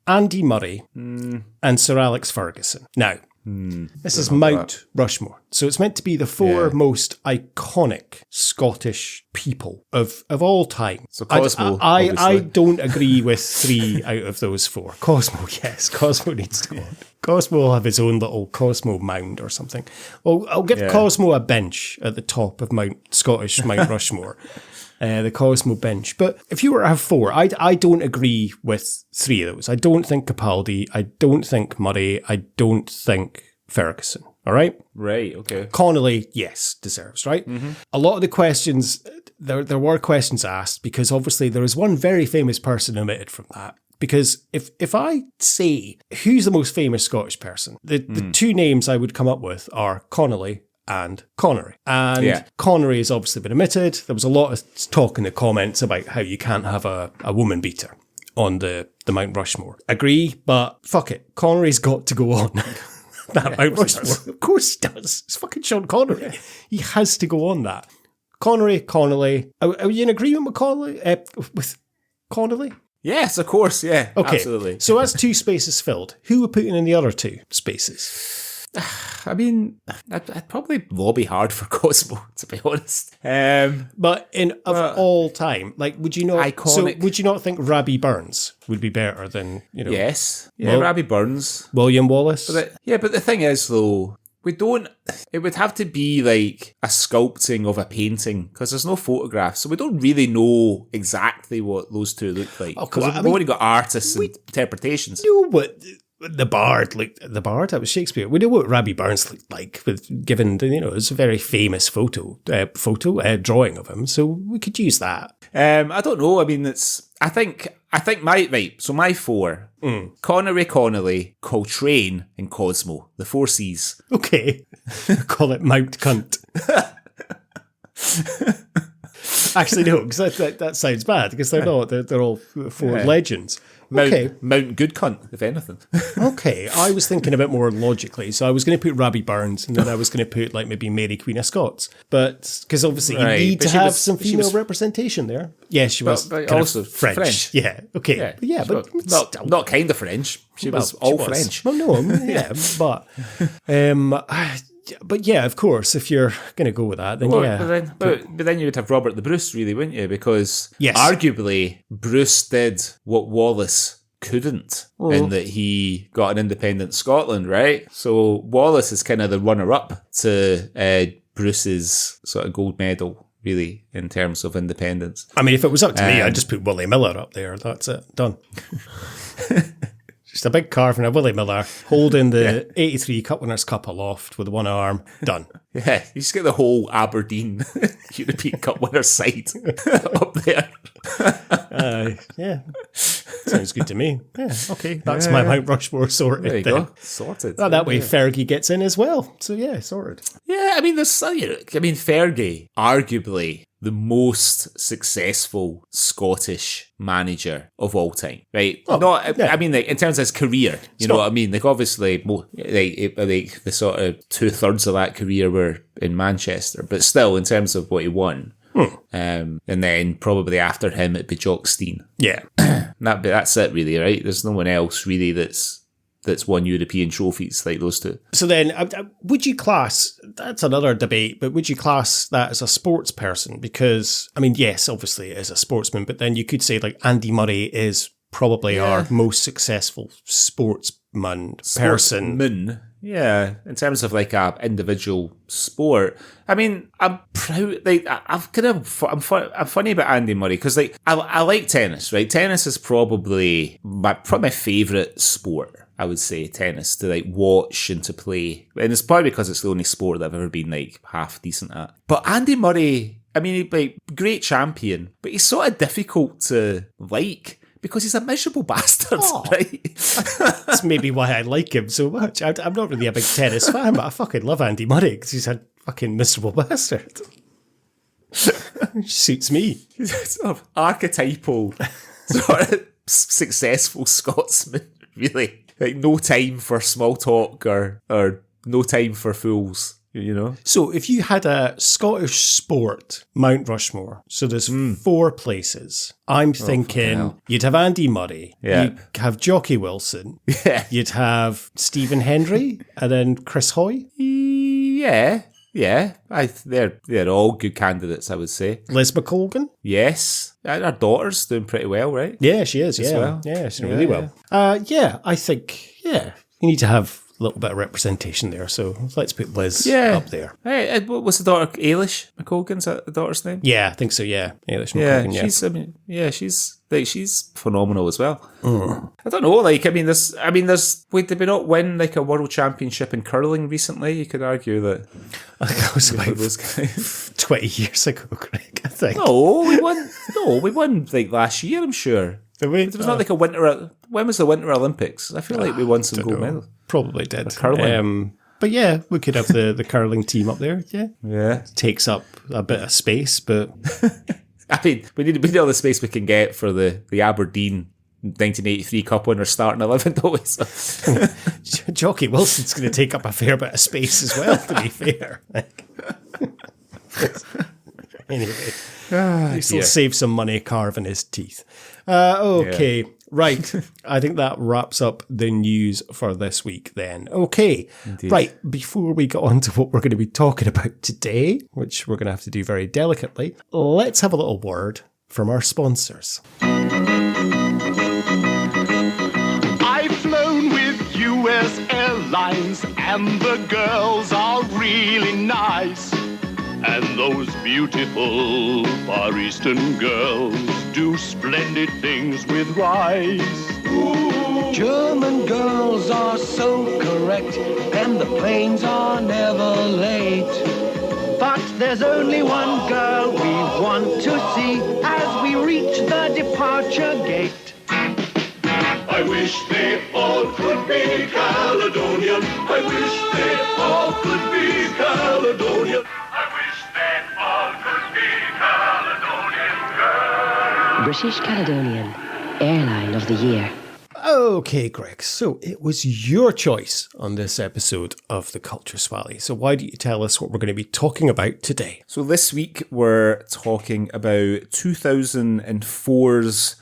Andy Murray, and Sir Alex Ferguson. Now, this is Mount Rushmore. So it's meant to be the 4 most iconic Scottish people of all time. So Cosmo, I don't agree with 3 out of those 4. Cosmo, yes. Cosmo needs to go on. Cosmo will have his own little Cosmo mound or something. Well, I'll give Cosmo a bench at the top of Scottish Mount Rushmore. The Cosmo bench. But if you were to have 4, I don't agree with 3 of those. I don't think Capaldi, I don't think Murray, I don't think Ferguson. All right? Right, okay. Connolly, yes, deserves, right? A lot of the questions, there were questions asked because obviously there is one very famous person omitted from that. Because if I say who's the most famous Scottish person, the 2 names I would come up with are Connolly and Connery. And Connery has obviously been omitted. There was a lot of talk in the comments about how you can't have a woman beater on the Mount Rushmore. Agree, but fuck it. Connery's got to go on that Mount Rushmore. Of course he does. It's fucking Sean Connery. He has to go on that. Connery, Connolly. Are you in agreement with Connolly? With Connolly? Yes, of course, yeah. Okay. Absolutely. So that's 2 spaces filled. Who are putting in the other 2 spaces? I mean, I'd probably lobby hard for Cosmo, to be honest. But of all time, like, would you not? Iconic. So would you not think Rabbie Burns would be better than Yes, Rabbie Burns, William Wallace? But the thing is, though, it would have to be like a sculpting of a painting because there's no photographs, so we don't really know exactly what those 2 look like. Because we've already got artists and interpretations. No, but the Bard, that was Shakespeare. We know what Rabbie Burns looked like, given, it's a very famous drawing of him, so we could use that. I don't know. I mean, I think my 4, Connery, Connolly, Coltrane, and Cosmo, the 4 C's. Okay. Call it Mount Cunt. Actually, no, because that sounds bad, because they're not. They're all 4 legends. Mount Good Cunt, if anything. Okay, I was thinking a bit more logically. So I was going to put Rabbie Burns, and then I was going to put like maybe Mary Queen of Scots. But because obviously you need to have some female representation there. Yeah, she was but also French. Yeah, okay. But not kind of French. She was all French. Well, no, but yeah, of course, if you're going to go with that, then But then you would have Robert the Bruce, really, wouldn't you? Because arguably Bruce did what Wallace couldn't in that he got an independent Scotland, right? So Wallace is kind of the runner-up to Bruce's sort of gold medal, really, in terms of independence. I mean, if it was up to me, I'd just put Willie Miller up there. That's it. Done. Just a big carving of Willie Miller holding the 83 Cup Winners' Cup aloft with one arm. Done. Yeah, you just get the whole Aberdeen European Cup Winners' side up there. Aye, yeah. Sounds good to me. Yeah, okay. That's my Mount Rushmore sorted. There you then. go. Sorted. That way Fergie gets in as well. So yeah, sorted. Yeah, I mean, Fergie, arguably the most successful Scottish manager of all time, right? I mean, like, in terms of his career, you know what I mean? Like, obviously, the sort of 2/3 of that career were in Manchester, but still, in terms of what he won, and then probably after him, it'd be Jock Stein. Yeah. That's it, really, right? There's no one else really that's won European trophies like those two. So then, would you class, that's another debate, but would you class that as a sports person? Because, I mean, yes, obviously it is a sportsman, but then you could say like Andy Murray is probably our most successful person. Yeah, in terms of like a individual sport. I mean, I'm proud. Like, I'm funny about Andy Murray because like I like tennis, right? Tennis is probably my favourite sport. I would say tennis to like watch and to play, and it's probably because it's the only sport that I've ever been like half decent at. But Andy Murray, I mean, he's like great champion, but he's sort of difficult to like. Because he's a miserable bastard, right? That's maybe why I like him so much. I'm not really a big tennis fan, but I fucking love Andy Murray because he's a fucking miserable bastard. Suits me. He's a sort of archetypal, sort of successful Scotsman, really. Like, no time for small talk or no time for fools. You know? So if you had a Scottish sport Mount Rushmore, so there's 4 places. I'm thinking you'd have Andy Murray, you'd have Jockey Wilson, you'd have Stephen Hendry, and then Chris Hoy. Yeah. They're all good candidates, I would say. Liz McColgan? Yes. Our daughter's doing pretty well, right? Yeah, she is. Yeah, well. Yeah, she's doing really well. I think, you need to have a little bit of representation there, so let's put Liz up there. Hey, what's the daughter? Ailish McColgan, is that the daughter's name? Yeah, I think so, yeah. Ailish McColgan, she's phenomenal as well. I don't know, like, did they not win like a world championship in curling recently? You could argue that. I think it was about 20 years ago, Greg, I think. No, we won like last year, I'm sure. Did we? It was not like a winter. When was the Winter Olympics? I feel like we won some gold medals. Probably did. Curling. But yeah, we could have the curling team up there. Yeah. Yeah. Takes up a bit of space, but I mean, we need all the space we can get for the Aberdeen 1983 Cup winners starting 11, don't we? So. Jockey Wilson's going to take up a fair bit of space as well, to be fair. Anyway, he'll save some money carving his teeth. Okay, right. I think that wraps up the news for this week then. Okay, indeed. Right, before we get on to what we're going to be talking about today, which we're going to have to do very delicately, let's have a little word from our sponsors. I've flown with US Airlines and the girls are really nice. And those beautiful Far Eastern girls do splendid things with rice. Ooh. German girls are so correct, and the planes are never late. But there's only one girl we want to see as we reach the departure gate. I wish they all could be Caledonian. I wish they all could be Caledonian. British Caledonian Airline of the Year. Okay, Greg, so it was your choice on this episode of the Culture Swally. So why don't you tell us what we're going to be talking about today? So this week we're talking about 2004's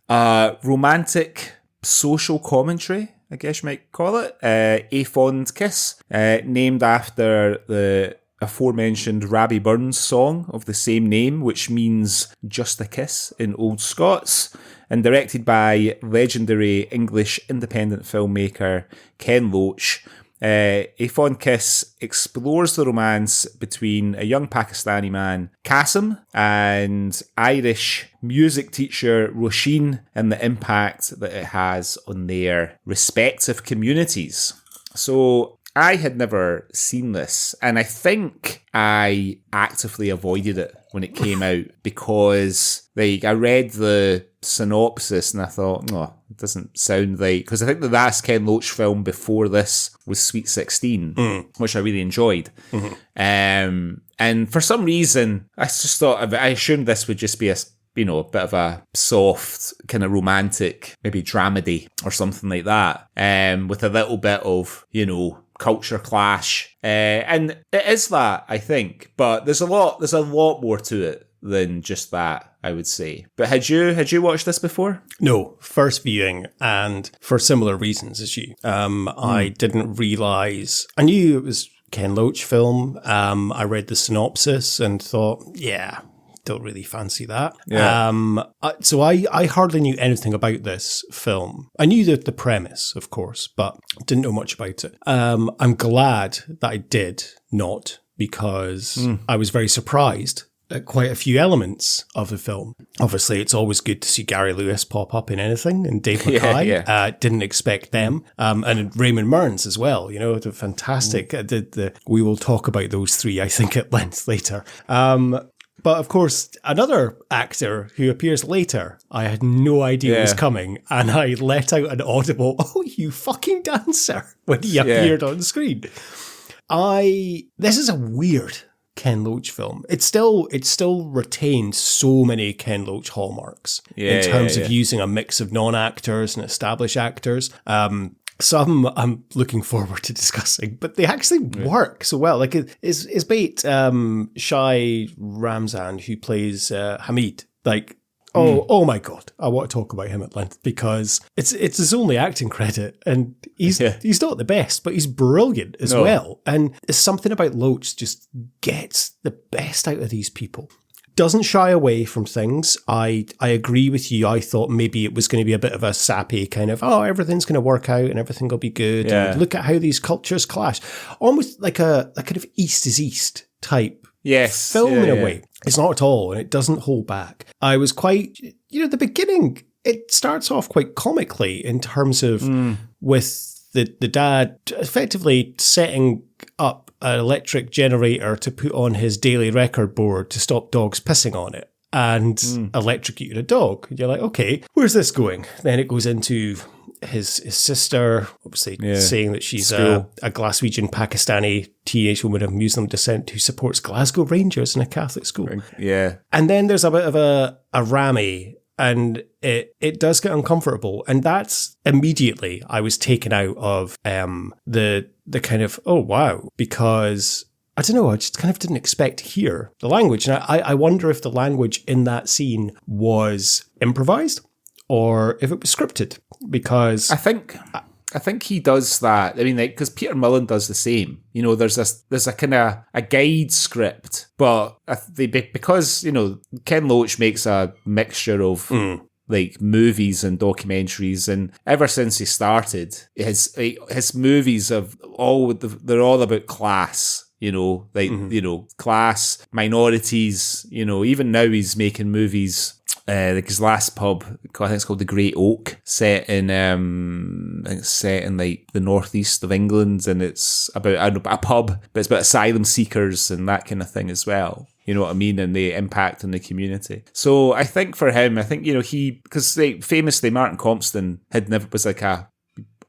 romantic social commentary, I guess you might call it, A Fond Kiss, named after the aforementioned Rabbie Burns song of the same name, which means just a kiss in Old Scots, and directed by legendary English independent filmmaker Ken Loach. A Fond Kiss explores the romance between a young Pakistani man, Casim, and Irish music teacher Roisin, and the impact that it has on their respective communities. So I had never seen this, and I think I actively avoided it when it came out, because like I read the synopsis and I thought, no, it doesn't sound like, because I think the last Ken Loach film before this was Sweet 16, which I really enjoyed. And for some reason, I just thought, I assumed this would just be a bit of a soft, kind of romantic, maybe dramedy or something like that, with a little bit of, culture clash. And it is that, I think, but there's a lot more to it than just that, I would say. But had you watched this before? No, first viewing, and for similar reasons as you. I didn't realise, I knew it was Ken Loach film. I read the synopsis and thought, yeah, don't really fancy that. Yeah. So I hardly knew anything about this film. I knew the premise, of course, but didn't know much about it. I'm glad that I did not, because I was very surprised at quite a few elements of the film. Obviously, it's always good to see Gary Lewis pop up in anything, and Dave Mackay. Didn't expect them. And Raymond Mearns as well, the fantastic. We will talk about those three, I think, at length later. But of course, another actor who appears later, I had no idea was coming, and I let out an audible, "Oh, you fucking dancer," when he appeared on screen. This is a weird Ken Loach film. It still retains so many Ken Loach hallmarks in terms of using a mix of non-actors and established actors. Some I'm looking forward to discussing, but they actually work so well. Like his mate, Shai Ramzan, who plays Hamid. Like, oh my God, I want to talk about him at length, because it's his only acting credit, and he's not the best, but he's brilliant as well. And it's something about Loach just gets the best out of these people. Doesn't shy away from things. I agree with you. I thought maybe it was going to be a bit of a sappy kind of, everything's going to work out and everything will be good. Yeah. And look at how these cultures clash. Almost like a kind of East is East type film in a way. It's not at all, and it doesn't hold back. I was quite, the beginning, it starts off quite comically in terms of with the dad effectively setting up an electric generator to put on his daily record board to stop dogs pissing on it, and electrocuted a dog. And you're like, okay, where's this going? Then it goes into his sister, obviously saying that she's a Glaswegian Pakistani teenage woman of Muslim descent who supports Glasgow Rangers in a Catholic school. Yeah. And then there's a bit of a rammy, and it does get uncomfortable. And that's immediately I was taken out of the kind of, oh, wow, because I don't know, I just kind of didn't expect to hear the language. And I wonder if the language in that scene was improvised or if it was scripted, because I think he does that. I mean, because Peter Mullen does the same. There's a kind of a guide script, but because Ken Loach makes a mixture of like movies and documentaries, and ever since he started, his movies they're all about class. Class, minorities. Even now he's making movies. Like his last pub, I think it's called the Great Oak, set in like the northeast of England, and it's about a pub, but it's about asylum seekers and that kind of thing as well. You know what I mean? And the impact on the community. So I think for him, because famously Martin Compston was like a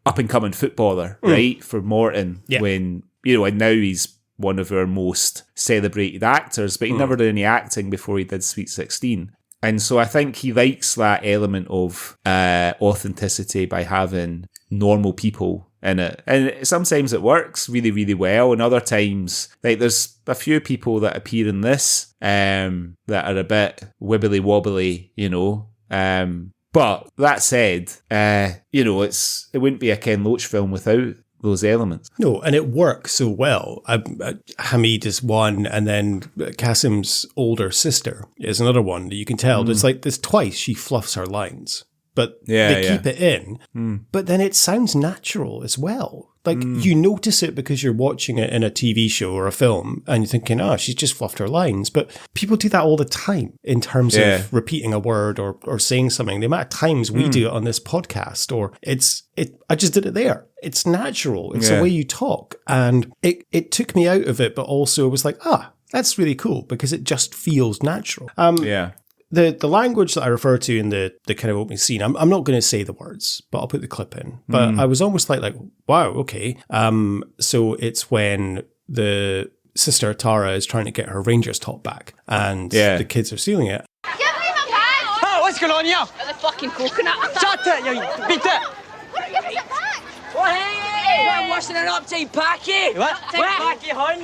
up and coming footballer, right, for Morton when and now he's one of our most celebrated actors, but he never did any acting before he did Sweet 16. And so I think he likes that element of authenticity by having normal people in it. And sometimes it works really, really well. And other times, like there's a few people that appear in this that are a bit wibbly wobbly, But that said, it wouldn't be a Ken Loach film without those elements. No, and it works so well. Hamid is one, and then Casim's older sister is another one that you can tell. There's twice she fluffs her lines, but they keep it in. But then it sounds natural as well. Like you notice it because you're watching it in a TV show or a film and you're thinking, she's just fluffed her lines. But people do that all the time in terms of repeating a word or saying something. The amount of times we do it on this podcast, or I just did it there. It's natural. It's the way you talk. And it took me out of it, but also it was like, That's really cool because it just feels natural. Yeah. The language that I refer to in the kind of opening scene, I'm not going to say the words, but I'll put the clip in. But I was almost like, wow, okay. So it's when the sister Tara is trying to get her Rangers top back, and the kids are stealing it. Give me my bag! Oh, what's going on here? The fucking coconut. Shut it, you beat it! What, give me it back! Oh, hey! I'm washing an uptight packy! What? Packy, hun!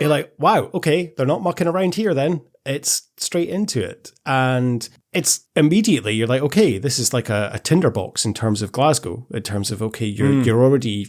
You're like, wow, okay, they're not mucking around here then. It's straight into it. And it's immediately, you're like, okay, this is like a tinderbox in terms of Glasgow, in terms of, okay, you're already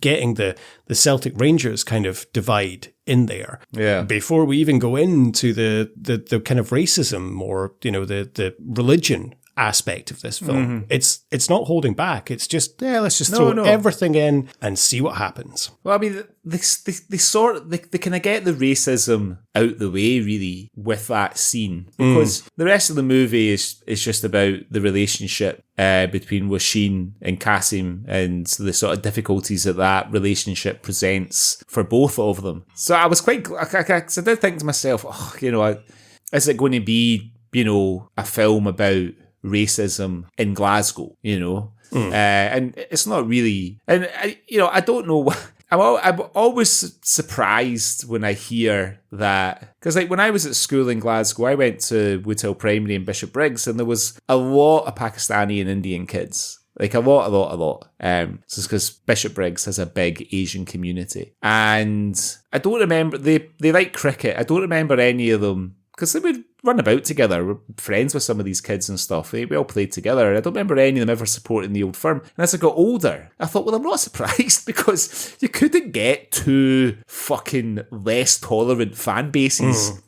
getting the Celtic Rangers kind of divide in there. Yeah. Before we even go into the kind of racism or, the religion aspect of this film. It's not holding back. It's just, let's just throw everything in and see what happens. Well, I mean, they kind of get the racism out the way, really, with that scene. Because the rest of the movie is just about the relationship between Roisin and Casim and the sort of difficulties that relationship presents for both of them. So I was I did think to myself, is it going to be, a film about racism in Glasgow, and it's not really, and I don't know. I'm always surprised when I hear that, because like when I was at school in Glasgow, I went to Woodhill Primary in Bishop Briggs, and there was a lot of Pakistani and Indian kids. Like a lot. So it's because Bishop Briggs has a big Asian community, and I don't remember they like cricket. I don't remember any of them, because they would run about together. We're friends with some of these kids and stuff. We all played together. I don't remember any of them ever supporting the old firm. And as I got older, I thought, well, I'm not surprised, because you couldn't get two fucking less tolerant fan bases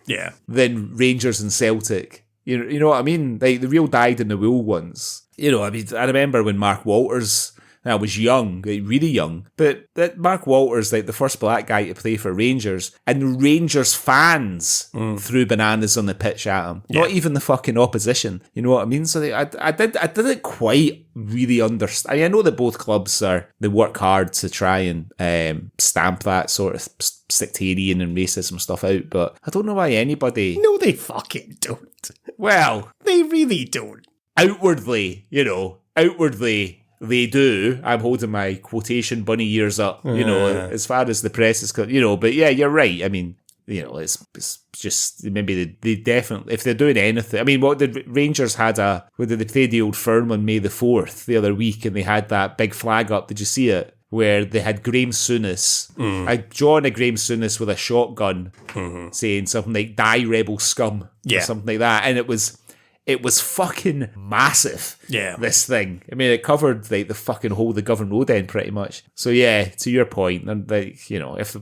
than Rangers and Celtic. You know what I mean? Like the real dyed-in-the-wool ones. I remember when Mark Walters... I was young, like really young, but that Mark Walters, like the first black guy to play for Rangers, and Rangers fans threw bananas on the pitch at him. Not even the fucking opposition. You know what I mean? So I didn't quite really understand. I know that both clubs they work hard to try and stamp that sort of sectarian and racism stuff out, but I don't know why anybody... No, they fucking don't. Well... They really don't. Outwardly, they do. I'm holding my quotation bunny ears up, as far as the press is, but yeah, you're right. I mean, it's just, maybe they definitely, if they're doing anything, I mean, what the Rangers they played the Old Firm on May the 4th the other week, and they had that big flag up. Did you see it? Where they had Graeme Souness. I'd drawn a Graeme Souness with a shotgun saying something like "Die Rebel Scum" or something like that, and it was fucking massive. Yeah. This thing. I mean, it covered like the fucking whole of the Govan Road end pretty much. So yeah, to your point, and like, if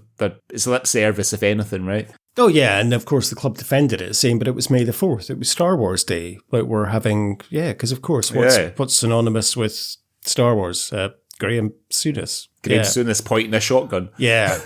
it's lip service, if anything, right? Oh yeah, and of course the club defended it, saying, but it was May the 4th. It was Star Wars Day. Like we're having, because of course, what's synonymous with Star Wars? Graeme Souness. Graeme Souness pointing a shotgun. Yeah.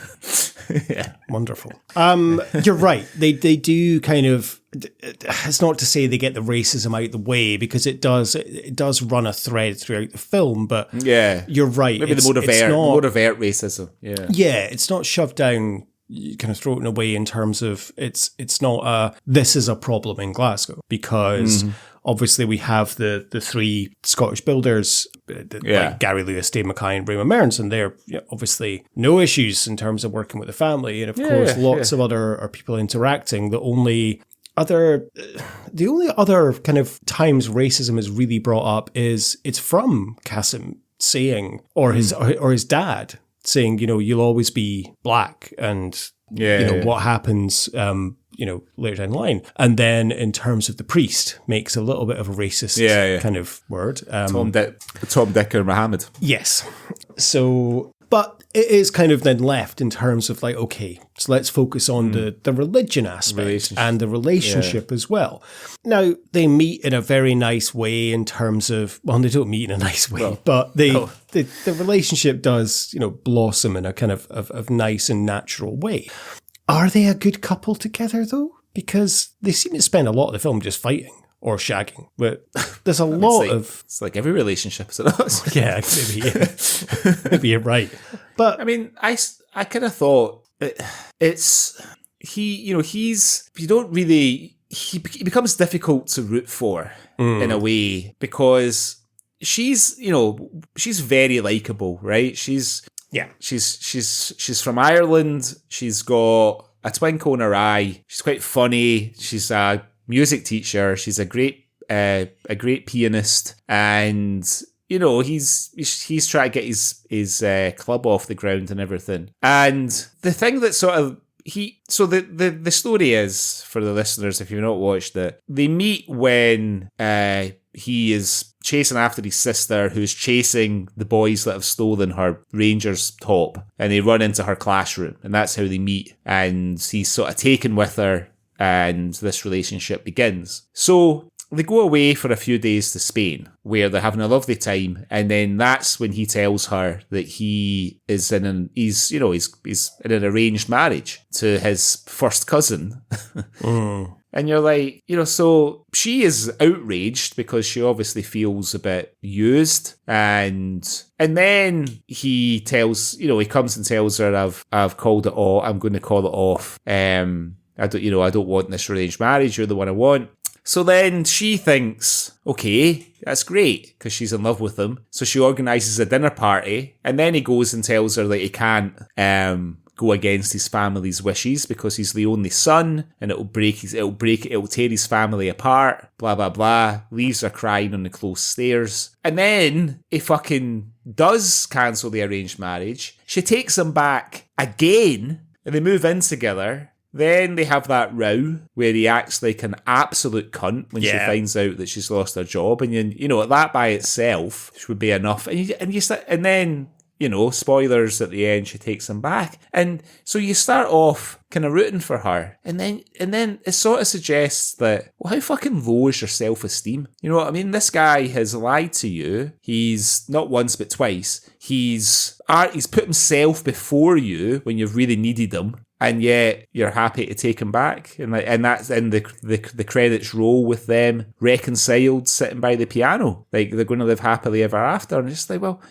Wonderful. You're right. They do kind of, it's not to say they get the racism out the way, because it does run a thread throughout the film, but you're right. Maybe the more overt racism. Yeah. Yeah, it's not shoved down, you kind of throw it away in terms of it's not this is a problem in Glasgow, because obviously we have the three Scottish builders, like Gary Lewis, Dave Mackay and Raymond Mearns, and they're obviously no issues in terms of working with the family, and of course lots of other people interacting. The only other kind of times racism is really brought up is it's from Casim saying, or his dad saying, you'll always be black, and what happens later down the line. And then in terms of the priest, makes a little bit of a racist kind of word. Tom, Dick and Muhammad. Yes. So, but it is kind of then left in terms of like, okay, so let's focus on the religion aspect and the relationship as well. Now, they meet in a very nice way in terms of, well, they don't meet in a nice way, but the relationship does, blossom in a kind of nice and natural way. Are they a good couple together, though? Because they seem to spend a lot of the film just fighting or shagging. But there's a lot of... It's like every relationship, is it not? Yeah, maybe you're right. But I mean, I I kind of thought he becomes difficult to root for in a way, because she's very likable, right? She's from Ireland. She's got a twinkle in her eye. She's quite funny. She's a music teacher. She's a great pianist, and he's trying to get his club off the ground and everything. And the thing that sort of the story is, for the listeners, if you've not watched it, they meet when he is chasing after his sister, who's chasing the boys that have stolen her Rangers top, and they run into her classroom, and that's how they meet. And he's sort of taken with her, and this relationship begins. So they go away for a few days to Spain, where they're having a lovely time, and then that's when he tells her that he is in an arranged marriage to his first cousin. And you're like, so she is outraged because she obviously feels a bit used, and then he tells, he comes and tells her, I've called it off. I'm going to call it off. I don't want this arranged marriage. You're the one I want. So then she thinks, okay, that's great, because she's in love with him. So she organises a dinner party, and then he goes and tells her that he can't go against his family's wishes because he's the only son, and it'll tear his family apart, blah, blah, blah. Leaves her crying on the closed stairs. And then he fucking does cancel the arranged marriage. She takes him back again, and they move in together. Then they have that row where he acts like an absolute cunt when she finds out that she's lost her job, and that by itself would be enough. And then spoilers at the end, she takes him back, and so you start off kind of rooting for her, and then it sort of suggests that, well, how fucking low is your self-esteem? You know what I mean? This guy has lied to you. He's not once but twice. He's put himself before you when you've really needed him. And yet you're happy to take him back, and that's in the credits roll with them reconciled, sitting by the piano, like they're going to live happily ever after. And it's like, well,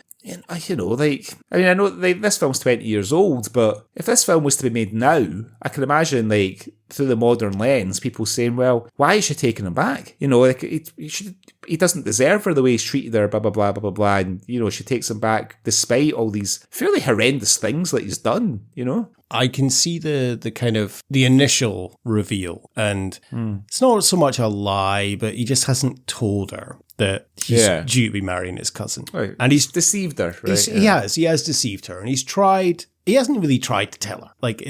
I know this film's 20 years old, but if this film was to be made now, I can imagine, like, through the modern lens, people saying, well, why is she taking him back? He doesn't deserve her the way he's treated her, blah, blah, blah, blah, blah, blah. And, she takes him back despite all these fairly horrendous things that he's done, I can see the kind of the initial reveal, and it's not so much a lie, but he just hasn't told her that he's due to be marrying his cousin. Right. And he's deceived her, right? He has deceived her, and he hasn't really tried to tell her. Like,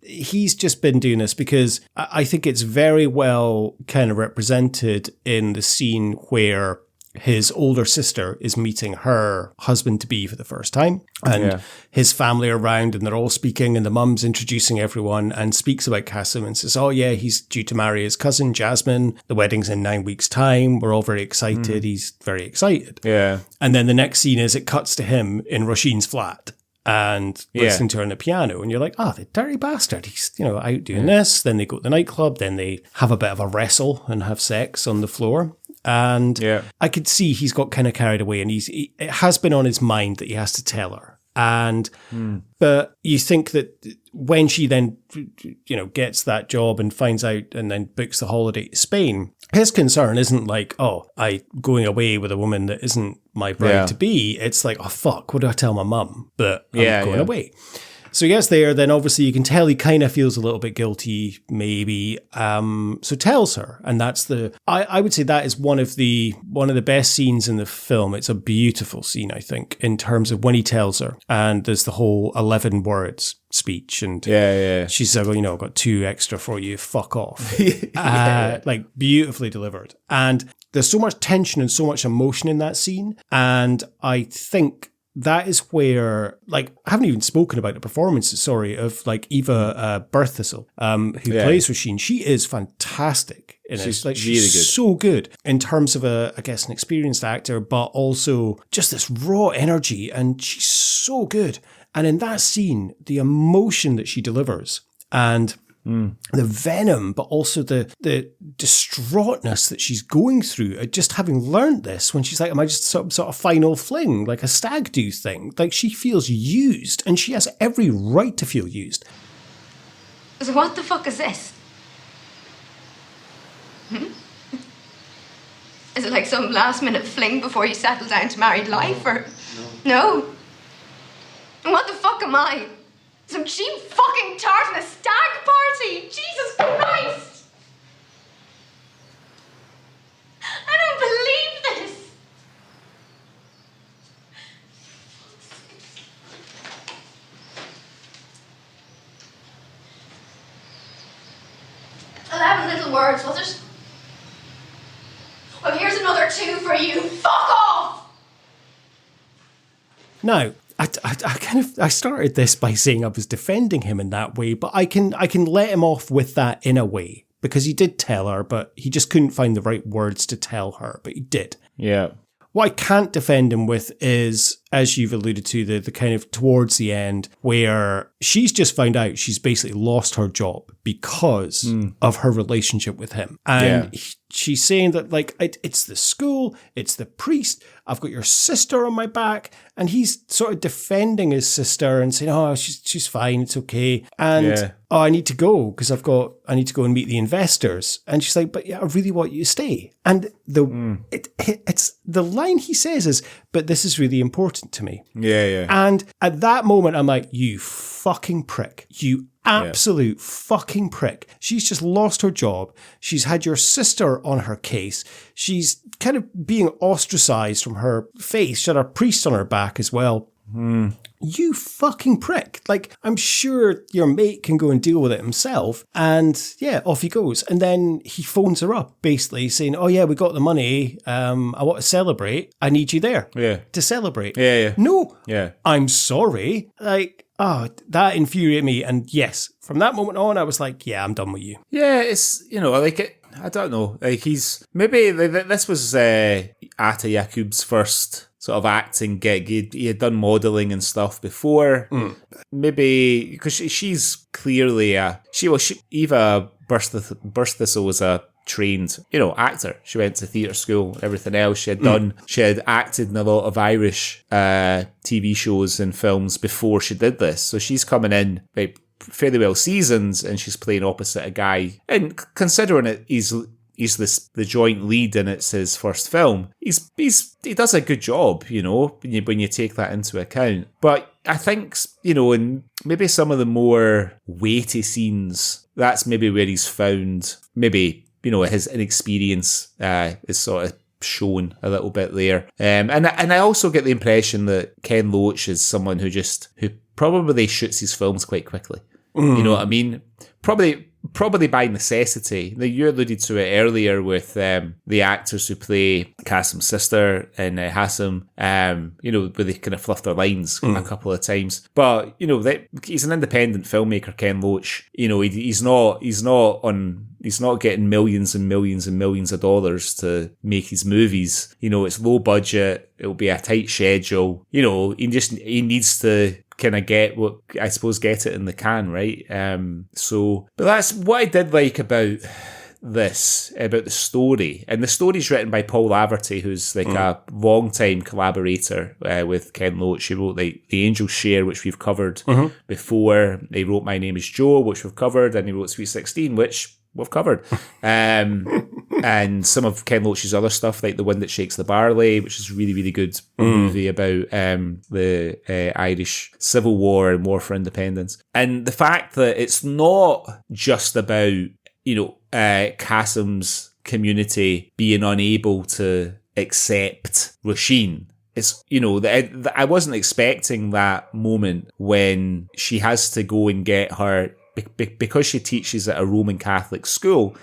he's just been doing this because I think it's very well kind of represented in the scene where his older sister is meeting her husband-to-be for the first time, and his family are around, and they're all speaking, and the mum's introducing everyone and speaks about Casim and says, oh yeah, he's due to marry his cousin Jasmine. The wedding's in 9 weeks' time. We're all very excited. He's very excited. Yeah. And then the next scene is it cuts to him in Roisin's flat and listening to her on the piano, and you're like, the dirty bastard. He's, out doing this. Then they go to the nightclub. Then they have a bit of a wrestle and have sex on the floor. And I could see he's got kind of carried away, and it has been on his mind that he has to tell her. And but you think that when she then gets that job and finds out and then books the holiday to Spain, his concern isn't like, I going away with a woman that isn't my bride to be. It's like, oh fuck, what do I tell my mum? But I'm going away. So he gets there, then obviously you can tell he kind of feels a little bit guilty, maybe. So tells her, and that's I would say that is one of the best scenes in the film. It's a beautiful scene, I think, in terms of when he tells her, and there's the whole 11 words speech, and she said, well, I've got 2 extra for you, fuck off. Like, beautifully delivered. And there's so much tension and so much emotion in that scene, and I think that is where, like, I haven't even spoken about the performances, of, like, Eva Berthasel, who plays Roisin. She is fantastic in it. Like, she's really good. So good in terms of an experienced actor, but also just this raw energy, and she's so good. And in that scene, the emotion that she delivers, and the venom, but also the distraughtness that she's going through at just having learned this, when she's like, am I just some sort of final fling, like a stag do thing? Like, she feels used, and she has every right to feel used. So what the fuck is this? Is it like some last minute fling before you settle down to married life, or no? And what the fuck am I? Some cheap fucking tart in a stag party? Jesus Christ! I don't believe this! 11 little words, was it? Well, here's another 2 for you. Fuck off! Now, I started this by saying I was defending him in that way, but I can let him off with that in a way, because he did tell her, but he just couldn't find the right words to tell her, but he did. Yeah. What I can't defend him with is, as you've alluded to, the kind of towards the end where she's just found out she's basically lost her job because of her relationship with him. And she's saying that, like, it's the school, it's the priest, I've got your sister on my back. And he's sort of defending his sister and saying, oh, she's fine, it's okay. And, oh, I need to go because I need to go and meet the investors. And she's like, but yeah, I really want you to stay. And it's the line he says is, but this is really important to me. Yeah. And at that moment, I'm like, you fucking prick. You absolute fucking prick. She's just lost her job. She's had your sister on her case. She's kind of being ostracized from her face. She had a priest on her back as well. You fucking prick. Like, I'm sure your mate can go and deal with it himself. And yeah, off he goes. And then he phones her up, basically saying, oh yeah, we got the money. I want to celebrate. I need you there to celebrate. Yeah. No. Yeah. I'm sorry. Like, oh, that infuriated me. And yes, from that moment on, I was like, yeah, I'm done with you. Yeah, it's, like it, I don't know. Like, he's, maybe this was Ata Yakub's first sort of acting gig. He had done modelling and stuff before. Maybe, because she's clearly Eva Bursthistle was a trained, actor. She went to theatre school, everything else. She had acted in a lot of Irish TV shows and films before she did this. So she's coming in fairly well seasoned, and she's playing opposite a guy. And considering it, he's the joint lead and it's his first film, he does a good job, when you take that into account. But I think, in maybe some of the more weighty scenes, that's maybe where he's found, maybe, his inexperience is sort of shown a little bit there. And I also get the impression that Ken Loach is someone who probably shoots his films quite quickly. You know what I mean? Probably by necessity. Now, you alluded to it earlier with the actors who play Casim's sister and Casim, where they kind of fluff their lines a couple of times. But, he's an independent filmmaker, Ken Loach. He's not getting millions and millions and millions of dollars to make his movies. It's low budget. It'll be a tight schedule. He needs to kind of get it in the can, right? But that's what I did like about this, about the story. And the story's written by Paul Laverty, who's like a long-time collaborator with Ken Loach. He wrote The Angel's Share, which we've covered before. He wrote My Name is Joe, which we've covered, and he wrote Sweet 16, which we've covered. And some of Ken Loach's other stuff, like The Wind That Shakes the Barley, which is a really, really good movie about the Irish Civil War and War for Independence. And the fact that it's not just about, Casim's community being unable to accept Roisin. It's, I wasn't expecting that moment when she has to go and get her, because she teaches at a Roman Catholic school.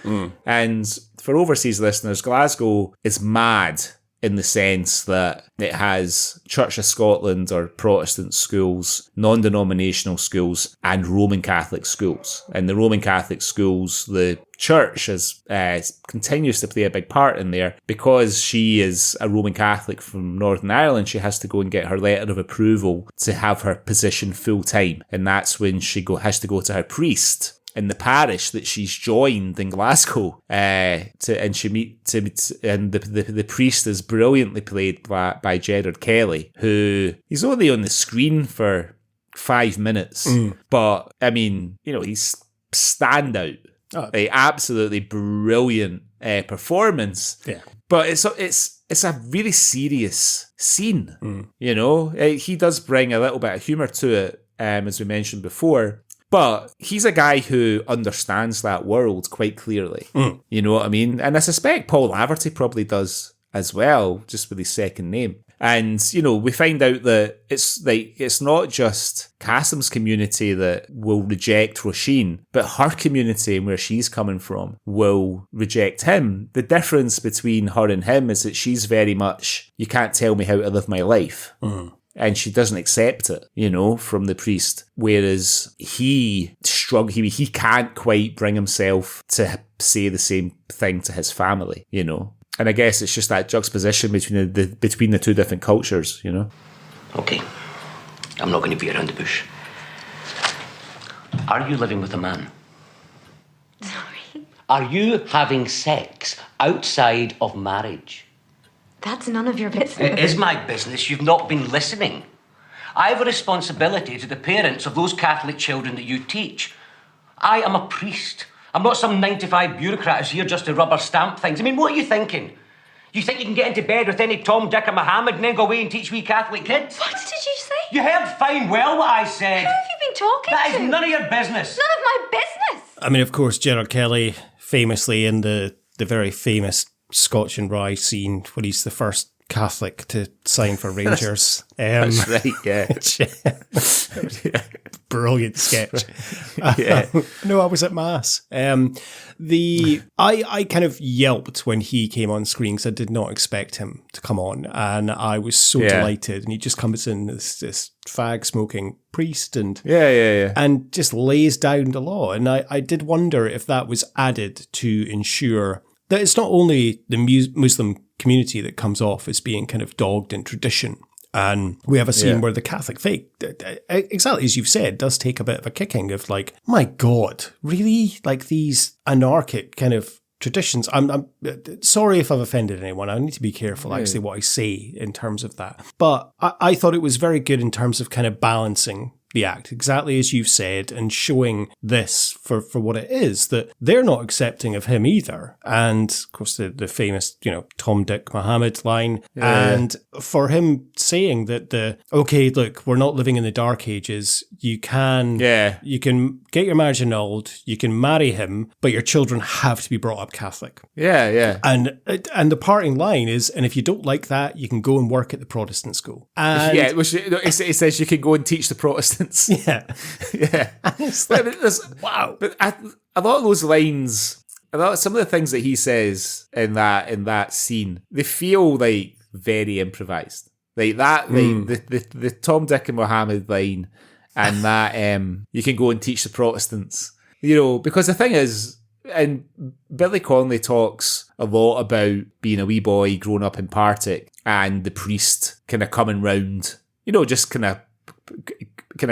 And for overseas listeners, Glasgow is mad in the sense that it has Church of Scotland or Protestant schools, non-denominational schools, and Roman Catholic schools. And the Roman Catholic schools, the church continues to play a big part in there. Because she is a Roman Catholic from Northern Ireland, she has to go and get her letter of approval to have her position full-time. And that's when she has to go to her priest in the parish that she's joined in Glasgow. And the priest is brilliantly played by Gerard Kelly, who he's only on the screen for 5 minutes, but I mean, he's standout. A absolutely brilliant performance. Yeah, but it's a really serious scene. He does bring a little bit of humour to it, as we mentioned before. But he's a guy who understands that world quite clearly. You know what I mean? And I suspect Paul Laverty probably does as well, just with his second name. And, we find out that it's not just Casim's community that will reject Roisin, but her community and where she's coming from will reject him. The difference between her and him is that she's very much, you can't tell me how to live my life. And she doesn't accept it, from the priest. Whereas he can't quite bring himself to say the same thing to his family, And I guess it's just that juxtaposition between the two different cultures, Okay, I'm not going to beat around the bush. Are you living with a man? Sorry. Are you having sex outside of marriage? That's none of your business. It is my business. You've not been listening. I have a responsibility to the parents of those Catholic children that you teach. I am a priest. I'm not some 9-to-5 bureaucrat who's here just to rubber stamp things. I mean, what are you thinking? You think you can get into bed with any Tom, Dick or Mohammed and then go away and teach wee Catholic kids? What did you say? You heard fine well what I said. Who have you been talking That to? is none of your business. None of my business. I mean, of course, Gerard Kelly, famously in the very famous Scotch and Rye scene, when he's the first Catholic to sign for Rangers. That's right, yeah. Brilliant sketch. Yeah. No, I was at Mass. I kind of yelped when he came on screen because I did not expect him to come on, and I was so delighted. And he just comes in as this fag smoking priest and and just lays down the law. And I did wonder if that was added to ensure that it's not only the Muslim community that comes off as being kind of dogged in tradition. And we have a scene where the Catholic faith, exactly as you've said, does take a bit of a kicking of like, my God, really? Like these anarchic kind of traditions. I'm sorry if I've offended anyone. I need to be careful actually what I say in terms of that. But I thought it was very good in terms of kind of balancing the act, exactly as you've said, and showing this for what it is, that they're not accepting of him either. And of course the famous, Tom, Dick, Mohammed line. And for him saying that okay, look, we're not living in the dark ages. You can get your marriage annulled, you can marry him, but your children have to be brought up Catholic. Yeah. And the parting line is, and if you don't like that, you can go and work at the Protestant school. And it says you can go and teach the Protestants. Yeah. It's like, wow. But a lot of those lines, some of the things that he says in that scene, they feel like very improvised. Like that, the Tom, Dick and Mohammed line, and that you can go and teach the Protestants. Because the thing is, and Billy Connolly talks a lot about being a wee boy growing up in Partick and the priest kind of coming round, just kind of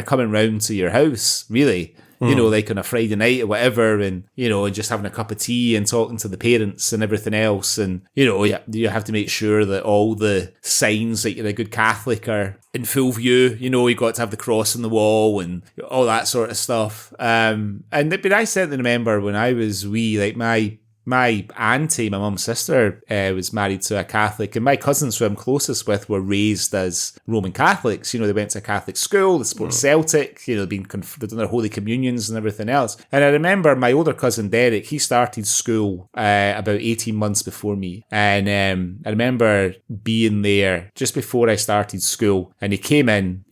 coming round to your house, really, like on a Friday night or whatever, and, and just having a cup of tea and talking to the parents and everything else. And, you have to make sure that all the signs that you're a good Catholic are in full view. You've got to have the cross on the wall and all that sort of stuff. But I certainly remember when I was wee, like my auntie, my mum's sister, was married to a Catholic, and my cousins who I'm closest with were raised as Roman Catholics. They went to a Catholic school, they support Celtic, they've done their Holy Communions and everything else. And I remember my older cousin Derek, he started school about 18 months before me. And I remember being there just before I started school, and he came in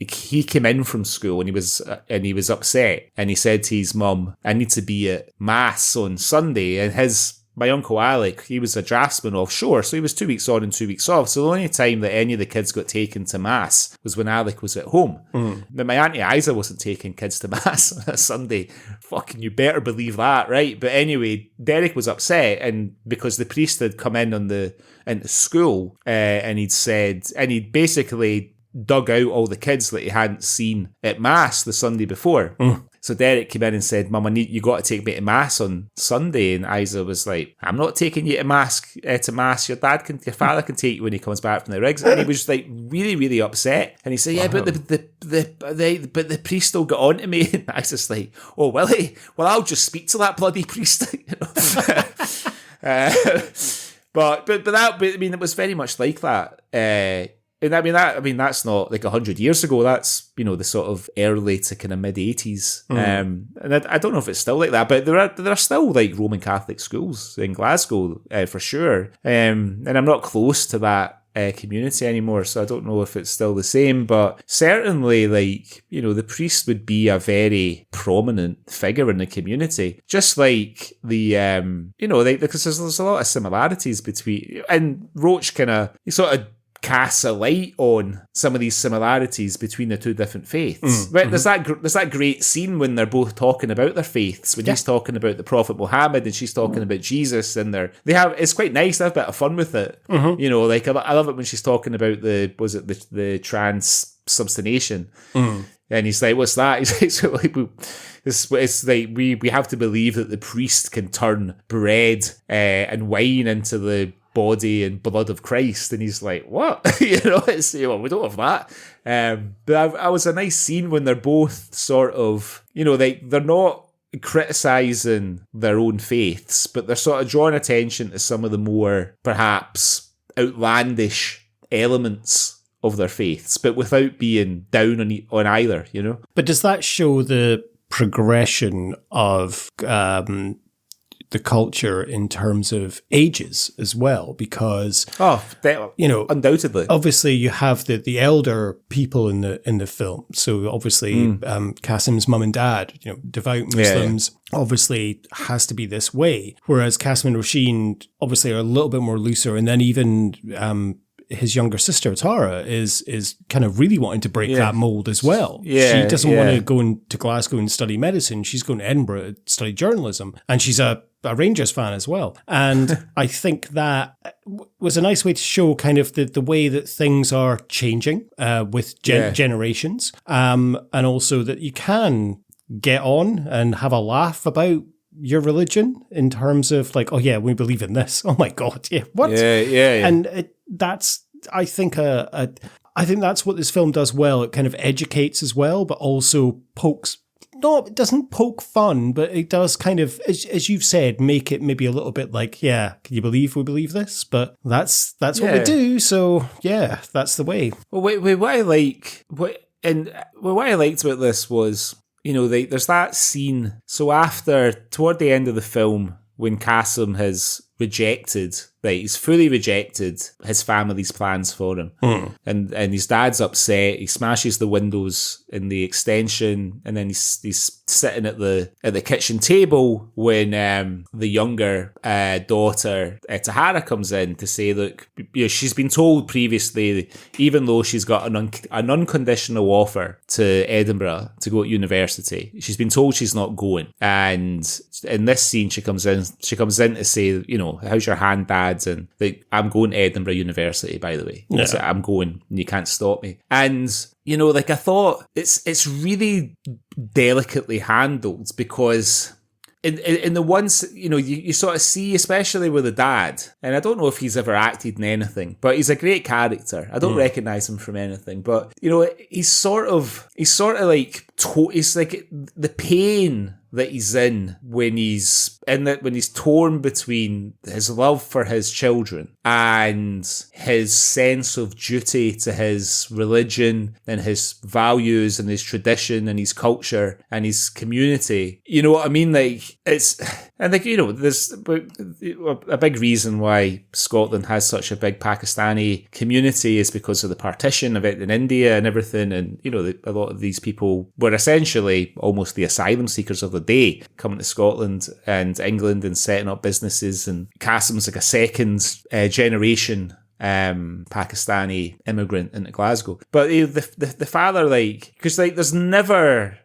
from school, and he was upset, and he said to his mum, I need to be at Mass on Sunday. And my Uncle Alec, he was a draftsman offshore, so he was 2 weeks on and 2 weeks off. So the only time that any of the kids got taken to Mass was when Alec was at home. But my Auntie Isa wasn't taking kids to Mass on a Sunday. Fucking you better believe that, right? But anyway, Derek was upset, and because the priest had come in into school, and he'd basically dug out all the kids that he hadn't seen at Mass the Sunday before. So Derek came in and said, Mum, you got to take me to Mass on Sunday. And Isa was like, I'm not taking you to Mass. Your father can take you when he comes back from the rigs. And he was like really, really upset. And he said, yeah, but the priest still got on to me. And Isa's like, oh, will he? Well, I'll just speak to that bloody priest. But I mean, it was very much like that. And I mean, that's not like 100 years ago. That's, the sort of early to kind of mid 80s. And I don't know if it's still like that, but there are still like Roman Catholic schools in Glasgow for sure. And I'm not close to that community anymore, so I don't know if it's still the same. But certainly, like, the priest would be a very prominent figure in the community, just like because there's a lot of similarities between, and Roach he sort of casts a light on some of these similarities between the two different faiths. Right? There's that great scene when they're both talking about their faiths, when he's talking about the Prophet Muhammad and she's talking about Jesus, and it's quite nice to have a bit of fun with it. Like I love it when she's talking about the transubstantiation. And he's like, what's that? He's like, it's like we have to believe that the priest can turn bread and wine into the body and blood of Christ. And he's like, what? We don't have that. But I was a nice scene when they're both sort of, they're not criticising their own faiths, but they're sort of drawing attention to some of the more perhaps outlandish elements of their faiths, but without being down on either, But does that show the progression of the culture in terms of ages as well? Because undoubtedly, obviously you have the elder people in the film. So obviously Casim's mum and dad, devout Muslims, obviously has to be this way. Whereas Casim and Roisin obviously are a little bit more looser, and then even his younger sister Tara is kind of really wanting to break that mold as well. She doesn't want to go into Glasgow and study medicine. She's going to Edinburgh to study journalism, and she's a Rangers fan as well. And I think that was a nice way to show kind of the way that things are changing with generations, and also that you can get on and have a laugh about your religion in terms of like, oh yeah, we believe in this. Oh my God, yeah, what? Yeah. And that's, I think, I think that's what this film does well. It kind of educates as well, but also pokes. No, it doesn't poke fun, but it does kind of, as you've said, make it maybe a little bit like, yeah, can you believe we believe this? But that's what we do. So yeah, that's the way. Well, what I liked about this was, there's that scene. So toward the end of the film, when Casim has rejected, right, he's fully rejected his family's plans for him. And his dad's upset. He smashes the windows in the extension, and then he's sitting at the kitchen table when the younger daughter Tahara comes in to say, look, she's been told previously, even though she's got an unconditional offer to Edinburgh to go to university, she's been told she's not going. And in this scene, she comes in to say, how's your hand, Dad? And like, I'm going to Edinburgh University, by the way. Yeah. So I'm going, and you can't stop me. And I thought it's really delicately handled, because in the ones, you sort of see, especially with the dad, and I don't know if he's ever acted in anything, but he's a great character. I don't recognise him from anything, but he's sort of like, he's like the pain that he's in when he's torn between his love for his children and his sense of duty to his religion and his values and his tradition and his culture and his community. You know what I mean? Like, there's a big reason why Scotland has such a big Pakistani community is because of the partition of it in India and everything. And, a lot of these people were essentially almost the asylum seekers of the day, coming to Scotland and England and setting up businesses. And Casim's like a second generation Pakistani immigrant into Glasgow. But the father, like, because like there's never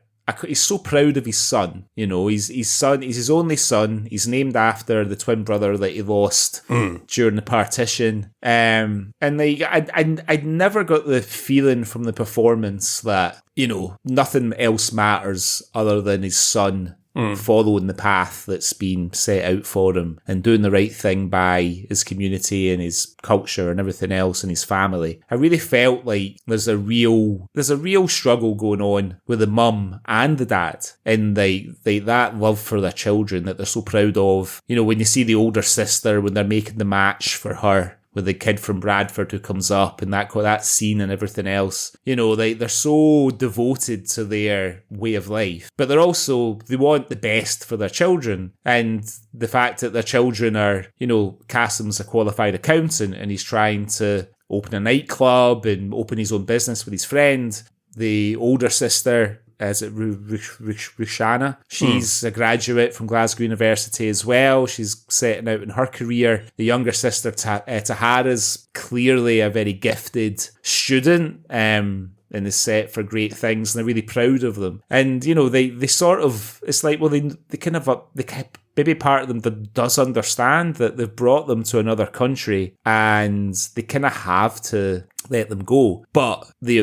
he's so proud of his son. You know, he's his only son. He's named after the twin brother that he lost during the partition. And like, I'd never got the feeling from the performance that, you know, nothing else matters other than his son following the path that's been set out for him and doing the right thing by his community and his culture and everything else and his family. I really felt like there's a real struggle going on with the mum and the dad, and they that love for their children that they're so proud of. You know, when you see the older sister when they're making the match for her with the kid from Bradford who comes up and that scene and everything else. You know, they're so devoted to their way of life, but they want the best for their children. And the fact that their children are, you know, Casim's a qualified accountant and he's trying to open a nightclub and open his own business with his friend. The older sister, is it Rushana? She's a graduate from Glasgow University as well. She's setting out in her career. The younger sister, Tahara's clearly a very gifted student and is set for great things, and they're really proud of them. And, you know, they sort of, it's like, well, they maybe part of them that does understand that they've brought them to another country and they kind of have to let them go, but they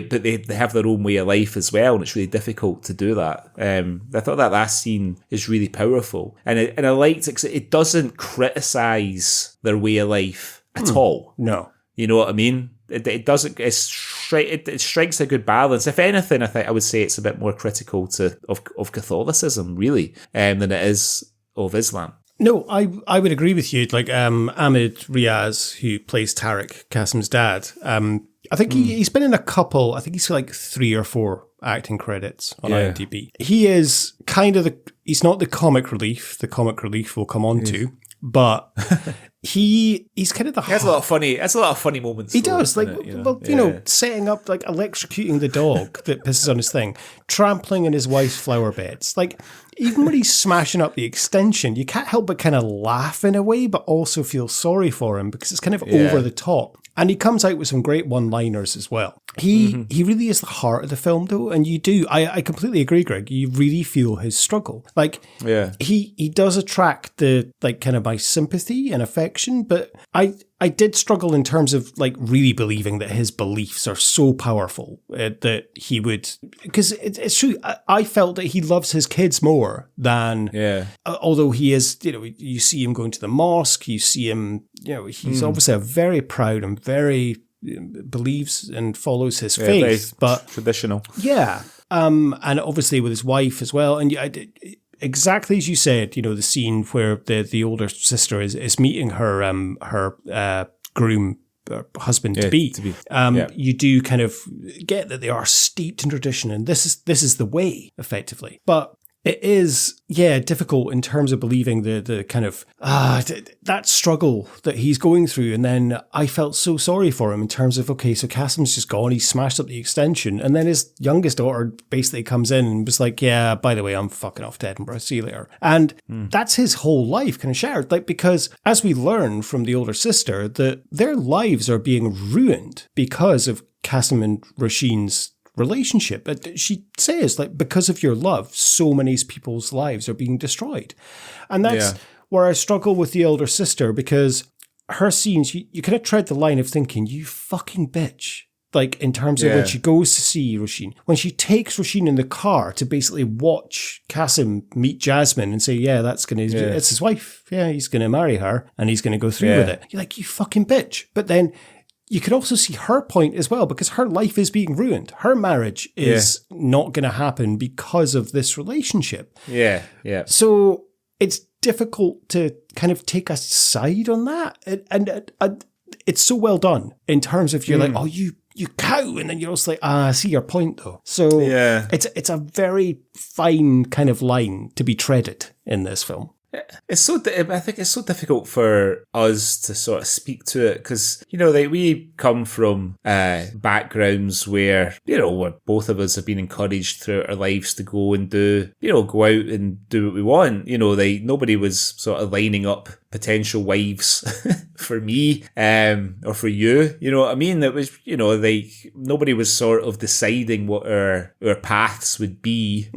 have their own way of life as well, and it's really difficult to do that. I thought that last scene is really powerful, and I liked it because it doesn't criticise their way of life at all. No, you know what I mean. It doesn't. It strikes a good balance. If anything, I would say it's a bit more critical of Catholicism really than it is of Islam. No, I would agree with you. Like Ahmed Riaz, who plays Tariq, Casim's dad, I think he's been in a couple, I think he's got like 3 or 4 acting credits on IMDb. He is kind of he's not the comic relief. The comic relief we'll come on to, but he's kind of the... He has a lot of funny moments. He does, like, you know, setting up, like, electrocuting the dog that pisses on his thing, trampling in his wife's flower beds. Like, even when he's smashing up the extension, you can't help but kind of laugh in a way, but also feel sorry for him because it's kind of over the top. And he comes out with some great one-liners as well. He really is the heart of the film, though, and you do. I completely agree, Greg. You really feel his struggle. Like, he does attract the, like, kind of my sympathy and affection, but I did struggle in terms of, like, really believing that his beliefs are so powerful that he would... Because it's true, I felt that he loves his kids more than... Although he is, you know, you see him going to the mosque, you see him, you know, he's obviously a very proud and very... believes and follows his faith, but... traditional. Yeah. And obviously with his wife as well. And exactly as you said, you know, the scene where the older sister is meeting her groom, husband to be. You do kind of get that they are steeped in tradition, and this is the way, effectively. But it is, difficult in terms of believing the kind of, that struggle that he's going through. And then I felt so sorry for him in terms of, okay, so Casim's just gone, he's smashed up the extension. And then his youngest daughter basically comes in and was like, yeah, by the way, I'm fucking off to Edinburgh, see you later. And that's his whole life kind of shattered. Like, because as we learn from the older sister, that their lives are being ruined because of Casim and Roisin's relationship. But she says, like, because of your love, so many people's lives are being destroyed. And that's where I struggle with the elder sister, because her scenes, you kind of tread the line of thinking, you fucking bitch. Like, in terms of when she goes to see Roisin, when she takes Roisin in the car to basically watch Casim meet Jasmine and say, it's his wife. Yeah, he's going to marry her and he's going to go through with it. You're like, you fucking bitch. But then you can also see her point as well, because her life is being ruined. Her marriage is not going to happen because of this relationship. Yeah. So it's difficult to kind of take a side on that. And it's so well done in terms of you're like, oh, you cow. And then you're also like, I see your point though. So it's a very fine kind of line to be treaded in this film. I think it's so difficult for us to sort of speak to it because, you know, like we come from backgrounds where, you know, where both of us have been encouraged throughout our lives to go and go out and do what we want. You know, nobody was sort of lining up potential wives for me, or for you. You know what I mean? It was, you know, like nobody was sort of deciding what our paths would be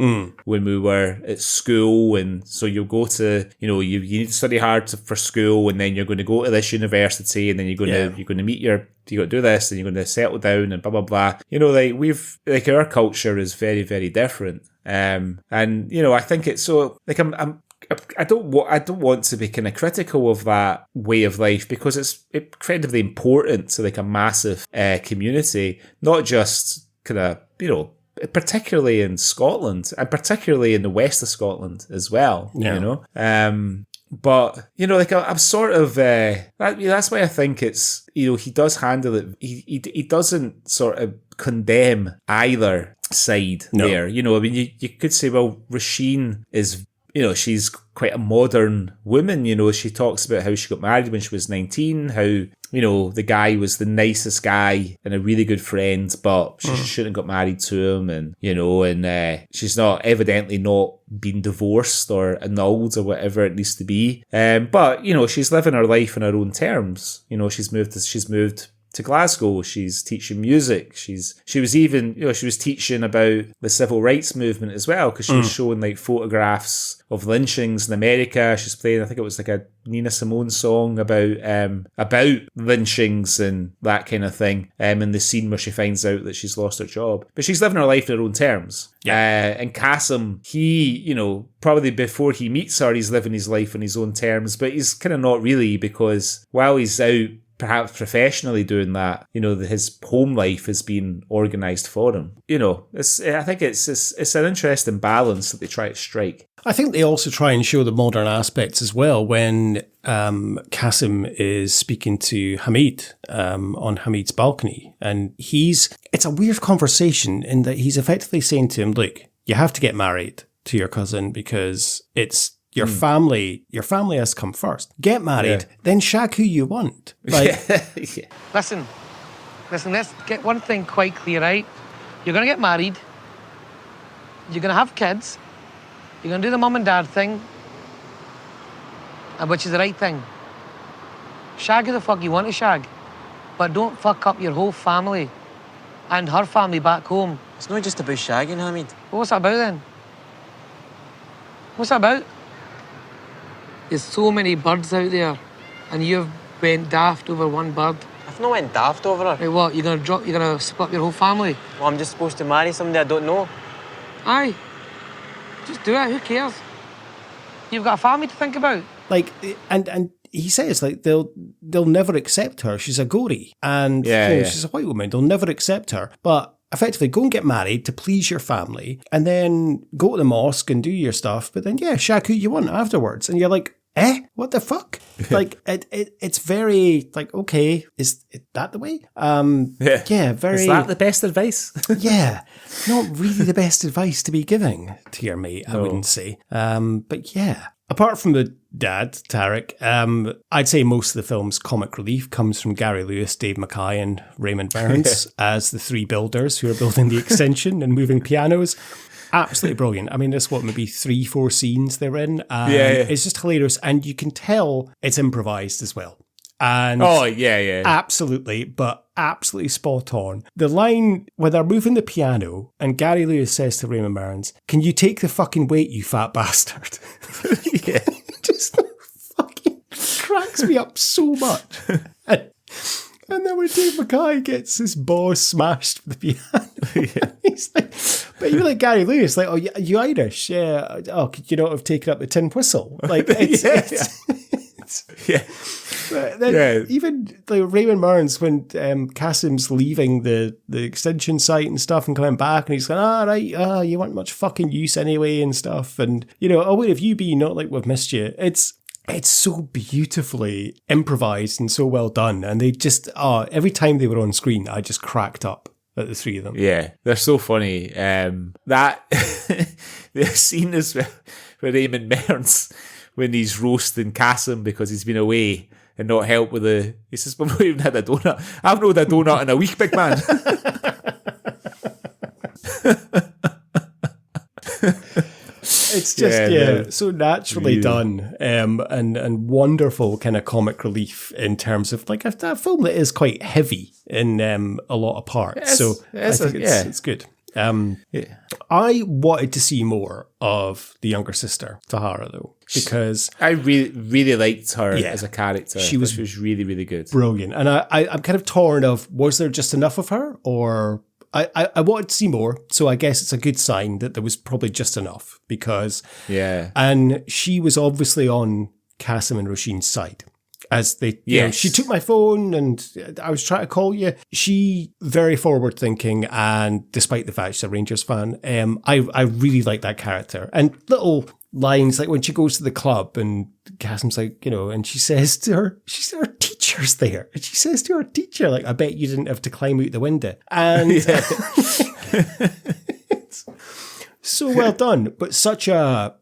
when we were at school. And so you'll go to, you know, you need to study hard for school, and then you're going to go to this university, and then you're going to meet your, you got to do this, and you're going to settle down, and blah blah blah. You know, like our culture is very, very different. And you know, I think it's so like I don't want to be kind of critical of that way of life, because it's incredibly important to like a massive community, not just kind of, you know, particularly in Scotland, and particularly in the west of Scotland as well. Yeah. You know. But, you know, like I'm sort of, that's why I think it's, you know, he does handle it, he doesn't sort of condemn either side there. You know, I mean, you could say, well, Roisin is, you know, she's quite a modern woman. You know, she talks about how she got married when she was 19, how, you know, the guy was the nicest guy and a really good friend, but she shouldn't have got married to him. And, you know, and she's evidently not been divorced or annulled or whatever it needs to be. But, you know, she's living her life on her own terms. You know, she's moved to Glasgow. She's teaching music. She was even, you know, she was teaching about the civil rights movement as well, because she was showing like photographs of lynchings in America. She's playing, I think it was like a Nina Simone song about lynchings and that kind of thing. And the scene where she finds out that she's lost her job, but she's living her life on her own terms. Yeah. And Casim, he, you know, probably before he meets her, he's living his life on his own terms, but he's kind of not really, because while he's out perhaps professionally doing that, you know, his home life has been organised for him. You know, I think it's an interesting balance that they try to strike. I think they also try and show the modern aspects as well when Casim is speaking to Hamid on Hamid's balcony. And it's a weird conversation in that he's effectively saying to him, look, you have to get married to your cousin because it's your family has come first. Get married, then shag who you want. Like, Listen, let's get one thing quite clear, right? You're going to get married. You're going to have kids. You're going to do the mum and dad thing, which is the right thing. Shag who the fuck you want to shag, but don't fuck up your whole family and her family back home. It's not just about shagging, Hamid. Well, what's that about then? What's that about? There's so many birds out there, and you've went daft over one bird. I've not went daft over her. Hey, what, you're gonna split up your whole family? Well, I'm just supposed to marry somebody I don't know. Aye. Just do it, who cares? You've got a family to think about. Like, and he says, like, they'll never accept her. She's a gory. And you know, she's a white woman. They'll never accept her. But effectively, go and get married to please your family, and then go to the mosque and do your stuff, but then, shag who you want afterwards. And you're like, what the fuck? Like, it's very, like, okay, is that the way? Very... Is that the best advice? Yeah, not really the best advice to be giving to your mate, I wouldn't say. But yeah, apart from the dad, Tarek, I'd say most of the film's comic relief comes from Gary Lewis, Dave Mackay and Raymond Burns as the three builders who are building the extension and moving pianos. Absolutely brilliant. I mean, there's maybe 3-4 scenes they're in. It's just hilarious. And you can tell it's improvised as well. And absolutely, but absolutely spot on. The line where they're moving the piano and Gary Lewis says to Raymond Burns, "Can you take the fucking weight, you fat bastard?" Just fucking cracks me up so much. And then when Dave Mackay gets his balls smashed with the piano, he's like, but you're like Gary Lewis, like, oh, you Irish? Yeah. Oh, could you not have taken up the tin whistle? Like, But then even like Raymond Burns, when Casim's leaving the extension site and stuff and coming back, and he's going, you weren't much fucking use anyway and stuff. And, you know, where have you been? Not like we've missed you. It's so beautifully improvised and so well done. And they just, every time they were on screen, I just cracked up at the three of them. Yeah, they're so funny. That the scene is with Raymond Burns when he's roasting Casim because he's been away and not helped with he says, "We've not even had a donut. I've not had a donut in a week, big man." it's just so naturally done, and wonderful kind of comic relief in terms of like a film that is quite heavy in a lot of parts. I think it's good. I wanted to see more of the younger sister, Tahara, though, because I really liked her as a character. She was really, really good. Brilliant. And I'm kind of torn of, was there just enough of her, or I wanted to see more, so I guess it's a good sign that there was probably just enough, because and she was obviously on Casim and Roisin's side. As they, you know, she took my phone and I was trying to call you. She very forward thinking, and despite the fact she's a Rangers fan, I really like that character. And little lines like when she goes to the club and Casim's like, you know, and she says to her, her teacher's there, and she says to her teacher, like, I bet you didn't have to climb out the window. And so well done, but such a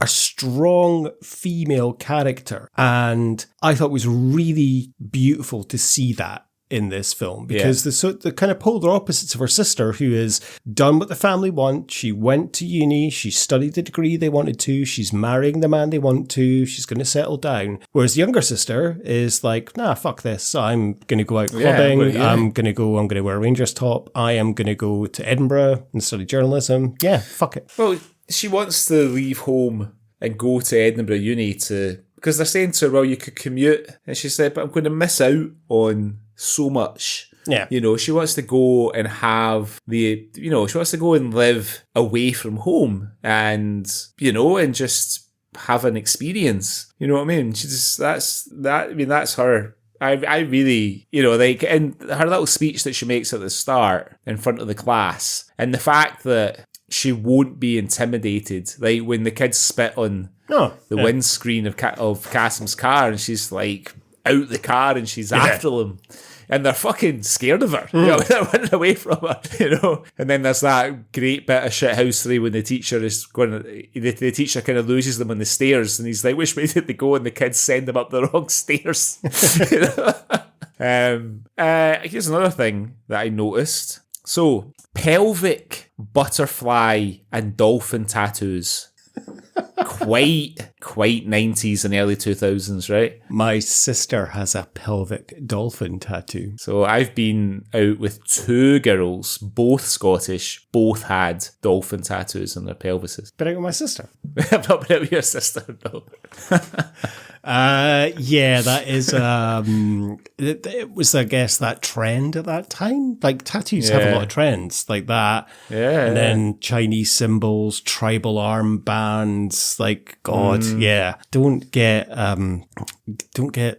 strong female character, and I thought it was really beautiful to see that in this film, because the kind of polar opposites of her sister, who is done what the family want. She went to uni, she studied the degree they wanted to, she's marrying the man they want to, she's going to settle down. Whereas the younger sister is like, nah, fuck this. I'm going to go out clubbing. I'm going to wear a Rangers top. I am going to go to Edinburgh and study journalism. Yeah, fuck it. Well, she wants to leave home and go to Edinburgh uni because they're saying to her, well, you could commute. And she said, but I'm going to miss out on so much. Yeah. You know, she wants to go and she wants to go and live away from home and, you know, and just have an experience. You know what I mean? That's her. I really, you know, like in her little speech that she makes at the start in front of the class, and the fact that she won't be intimidated, like when the kids spit on the windscreen of Casim's car, and she's like out the car and she's after them, and they're fucking scared of her. You know, they're running away from her. You know, and then there's that great bit of shithousery when the teacher is going. The teacher kind of loses them on the stairs, and he's like, "Which way did they go?" And the kids send them up the wrong stairs. You know? Here's another thing that I noticed. So, pelvic, butterfly, and dolphin tattoos. Quite 90s and early 2000s, right? My sister has a pelvic dolphin tattoo. So I've been out with two girls, both Scottish, both had dolphin tattoos on their pelvises. Been out with my sister. I've not been out with your sister, no. Yeah, that is, it was, I guess, that trend at that time. Like, tattoos have a lot of trends like that. Yeah. And then Chinese symbols, tribal armbands, like, God, Don't get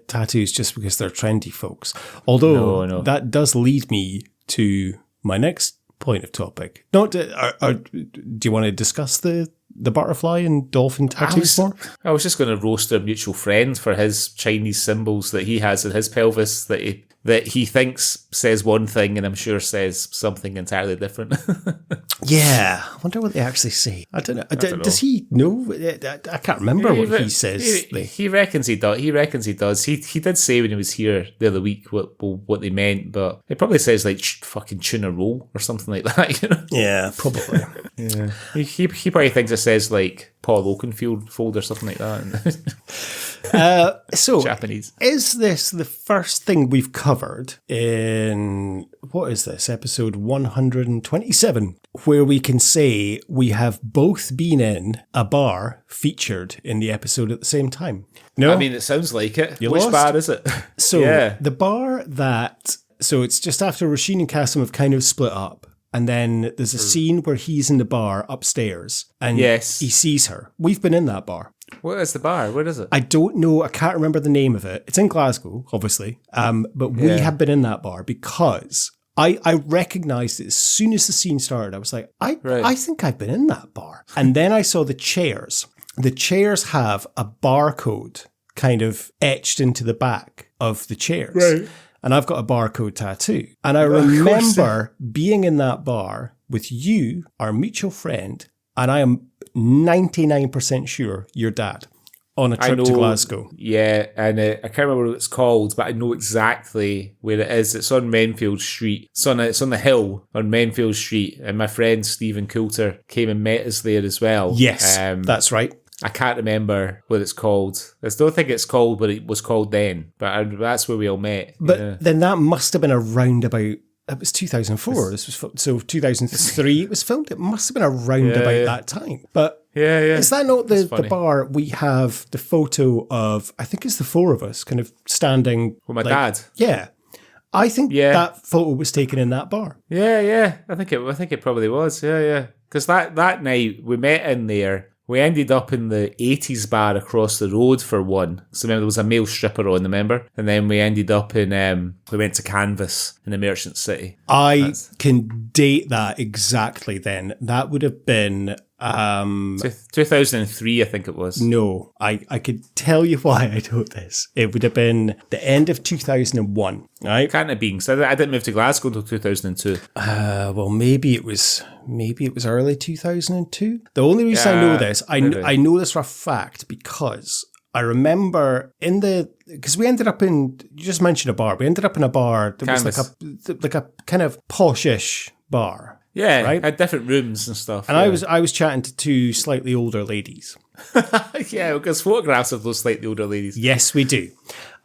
tattoos just because they're trendy, folks. Although, that does lead me to my next point of topic. Do you want to discuss the butterfly and dolphin tattoos more? I was just going to roast a mutual friend for his Chinese symbols that he has in his pelvis that he thinks says one thing and I'm sure says something entirely different. Yeah, I wonder what they actually say. I don't know. Does he know? I can't remember what he says. He reckons he does. He did say when he was here the other week what they meant, but it probably says like fucking tuna roll or something like that. You know? Yeah, probably. Yeah, he probably thinks it says like Paul Oakenfold or something like that. So, Japanese. Is this the first thing we've covered in, what is this, episode 127, where we can say we have both been in a bar featured in the episode at the same time? No? I mean, it sounds like it. Which bar is it? So, the bar so it's just after Roisin and Casim have kind of split up. And then there's a scene where he's in the bar upstairs and he sees her. We've been in that bar. What is the bar? What is it? I don't know. I can't remember the name of it. It's in Glasgow, obviously. But we have been in that bar because I recognised it as soon as the scene started. I was like, I think I've been in that bar. And then I saw the chairs. The chairs have a barcode kind of etched into the back of the chairs. Right. And I've got a barcode tattoo. And I remember being in that bar with you, our mutual friend, and I am 99% sure your dad. on a trip to Glasgow. Yeah, and I can't remember what it's called, but I know exactly where it is. It's on Menfield Street. It's on the hill on Menfield Street, and my friend Stephen Coulter came and met us there as well. Yes, that's right. I can't remember what it's called. I still think it's called what it was called then, but that's where we all met. But then that must have been around about... It was 2004. So 2003 it was filmed. It must have been around about that time. But is that not the bar we have the photo of? I think it's the four of us kind of standing with my dad. Yeah, I think that photo was taken in that bar. Yeah. I think it probably was. Yeah. Because that night we met in there. We ended up in the 80s bar across the road for one. So remember, there was a male stripper on, remember? And then we ended up in, we went to Canvas in the Merchant City. I can date that exactly then. That would have been... 2003, I think it was. No, I could tell you why I know this. It would have been the end of 2001, right? Can't have been, because I didn't move to Glasgow until 2002. Well, maybe it was early 2002. The only reason I know this, I know this for a fact because I remember because we ended up in, you just mentioned a bar. We ended up in a bar that Canvas. was like a kind of poshish bar. Yeah, right? Had different rooms and stuff. And I was chatting to two slightly older ladies. Yeah, because photographs of those slightly older ladies. Yes, we do.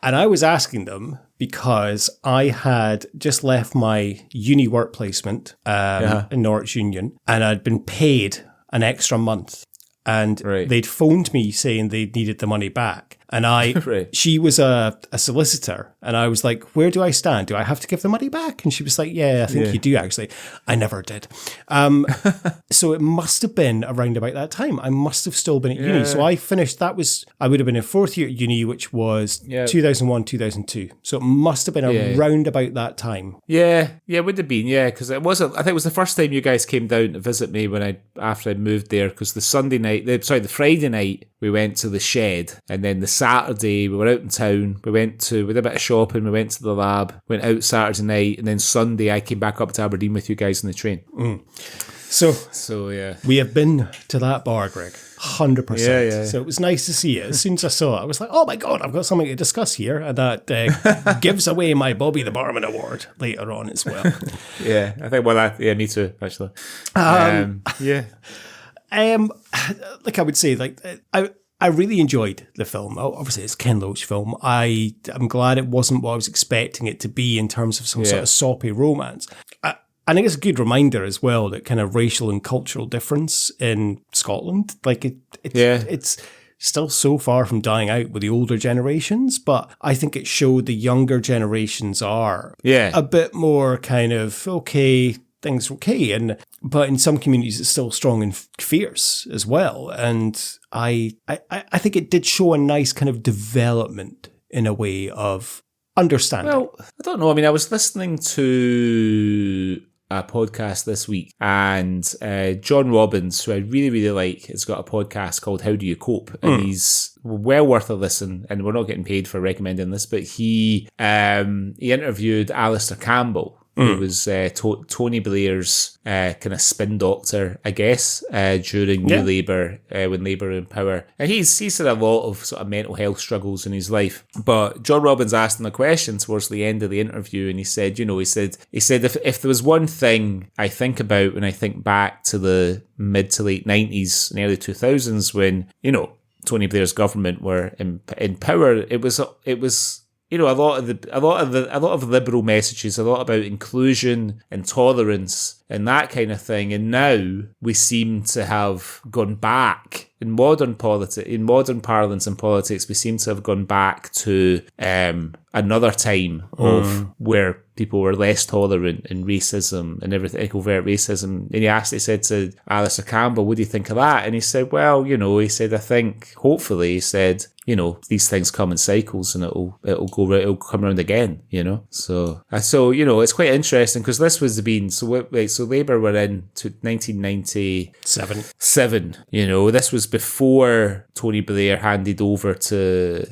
And I was asking them because I had just left my uni work placement in Norwich Union, and I'd been paid an extra month. And they'd phoned me saying they needed the money back. And she was a solicitor. And I was like, where do I stand? Do I have to give the money back? And she was like, yeah, I think you do, actually. I never did. So it must have been around about that time. I must have still been at uni. So I finished, I would have been in fourth year at uni, which was 2001, 2002. So it must have been around about that time. Yeah, it would have been, because I think it was the first time you guys came down to visit me after I moved there, because the the Friday night, we went to the Shed, and then the Saturday we were out in town. We did a bit of shopping. We went to the lab. Went out Saturday night, and then Sunday I came back up to Aberdeen with you guys on the train. So yeah, we have been to that bar, Greg. 100%. Yeah. So it was nice to see it. As soon as I saw it, I was like, oh my God, I've got something to discuss here. And that gives away my Bobby the Barman Award later on as well. Yeah, I think, me too, actually. Like I would say, I really enjoyed the film. Obviously, it's a Ken Loach film. I'm glad it wasn't what I was expecting it to be in terms of some sort of soppy romance. I think it's a good reminder as well that kind of racial and cultural difference in Scotland, it's still so far from dying out with the older generations, but I think it showed the younger generations are a bit more kind of, okay, things are okay, but in some communities it's still strong and fierce as well. And I think it did show a nice kind of development in a way of understanding. Well, I don't know. I mean, I was listening to a podcast this week, and John Robbins, who I really, really like, has got a podcast called How Do You Cope? And he's well worth a listen, and we're not getting paid for recommending this, but he interviewed Alistair Campbell, who was Tony Blair's kind of spin doctor, I guess, during New Labour, when Labour were in power. And he's had a lot of sort of mental health struggles in his life. But John Robbins asked him a question towards the end of the interview, and he said, if there was one thing I think about when I think back to the mid to late 90s and early 2000s when, Tony Blair's government were in power, it was a lot of liberal messages, a lot about inclusion and tolerance and that kind of thing. And now we seem to have gone back in modern parlance and politics. We seem to have gone back to another time of where people were less tolerant and racism and everything, overt racism. And he said to Alistair Campbell, what do you think of that? And he said, well, I think, hopefully, he said, these things come in cycles and it'll come around again, So it's quite interesting because this was so Labour were in to 1997. This was before Tony Blair handed over to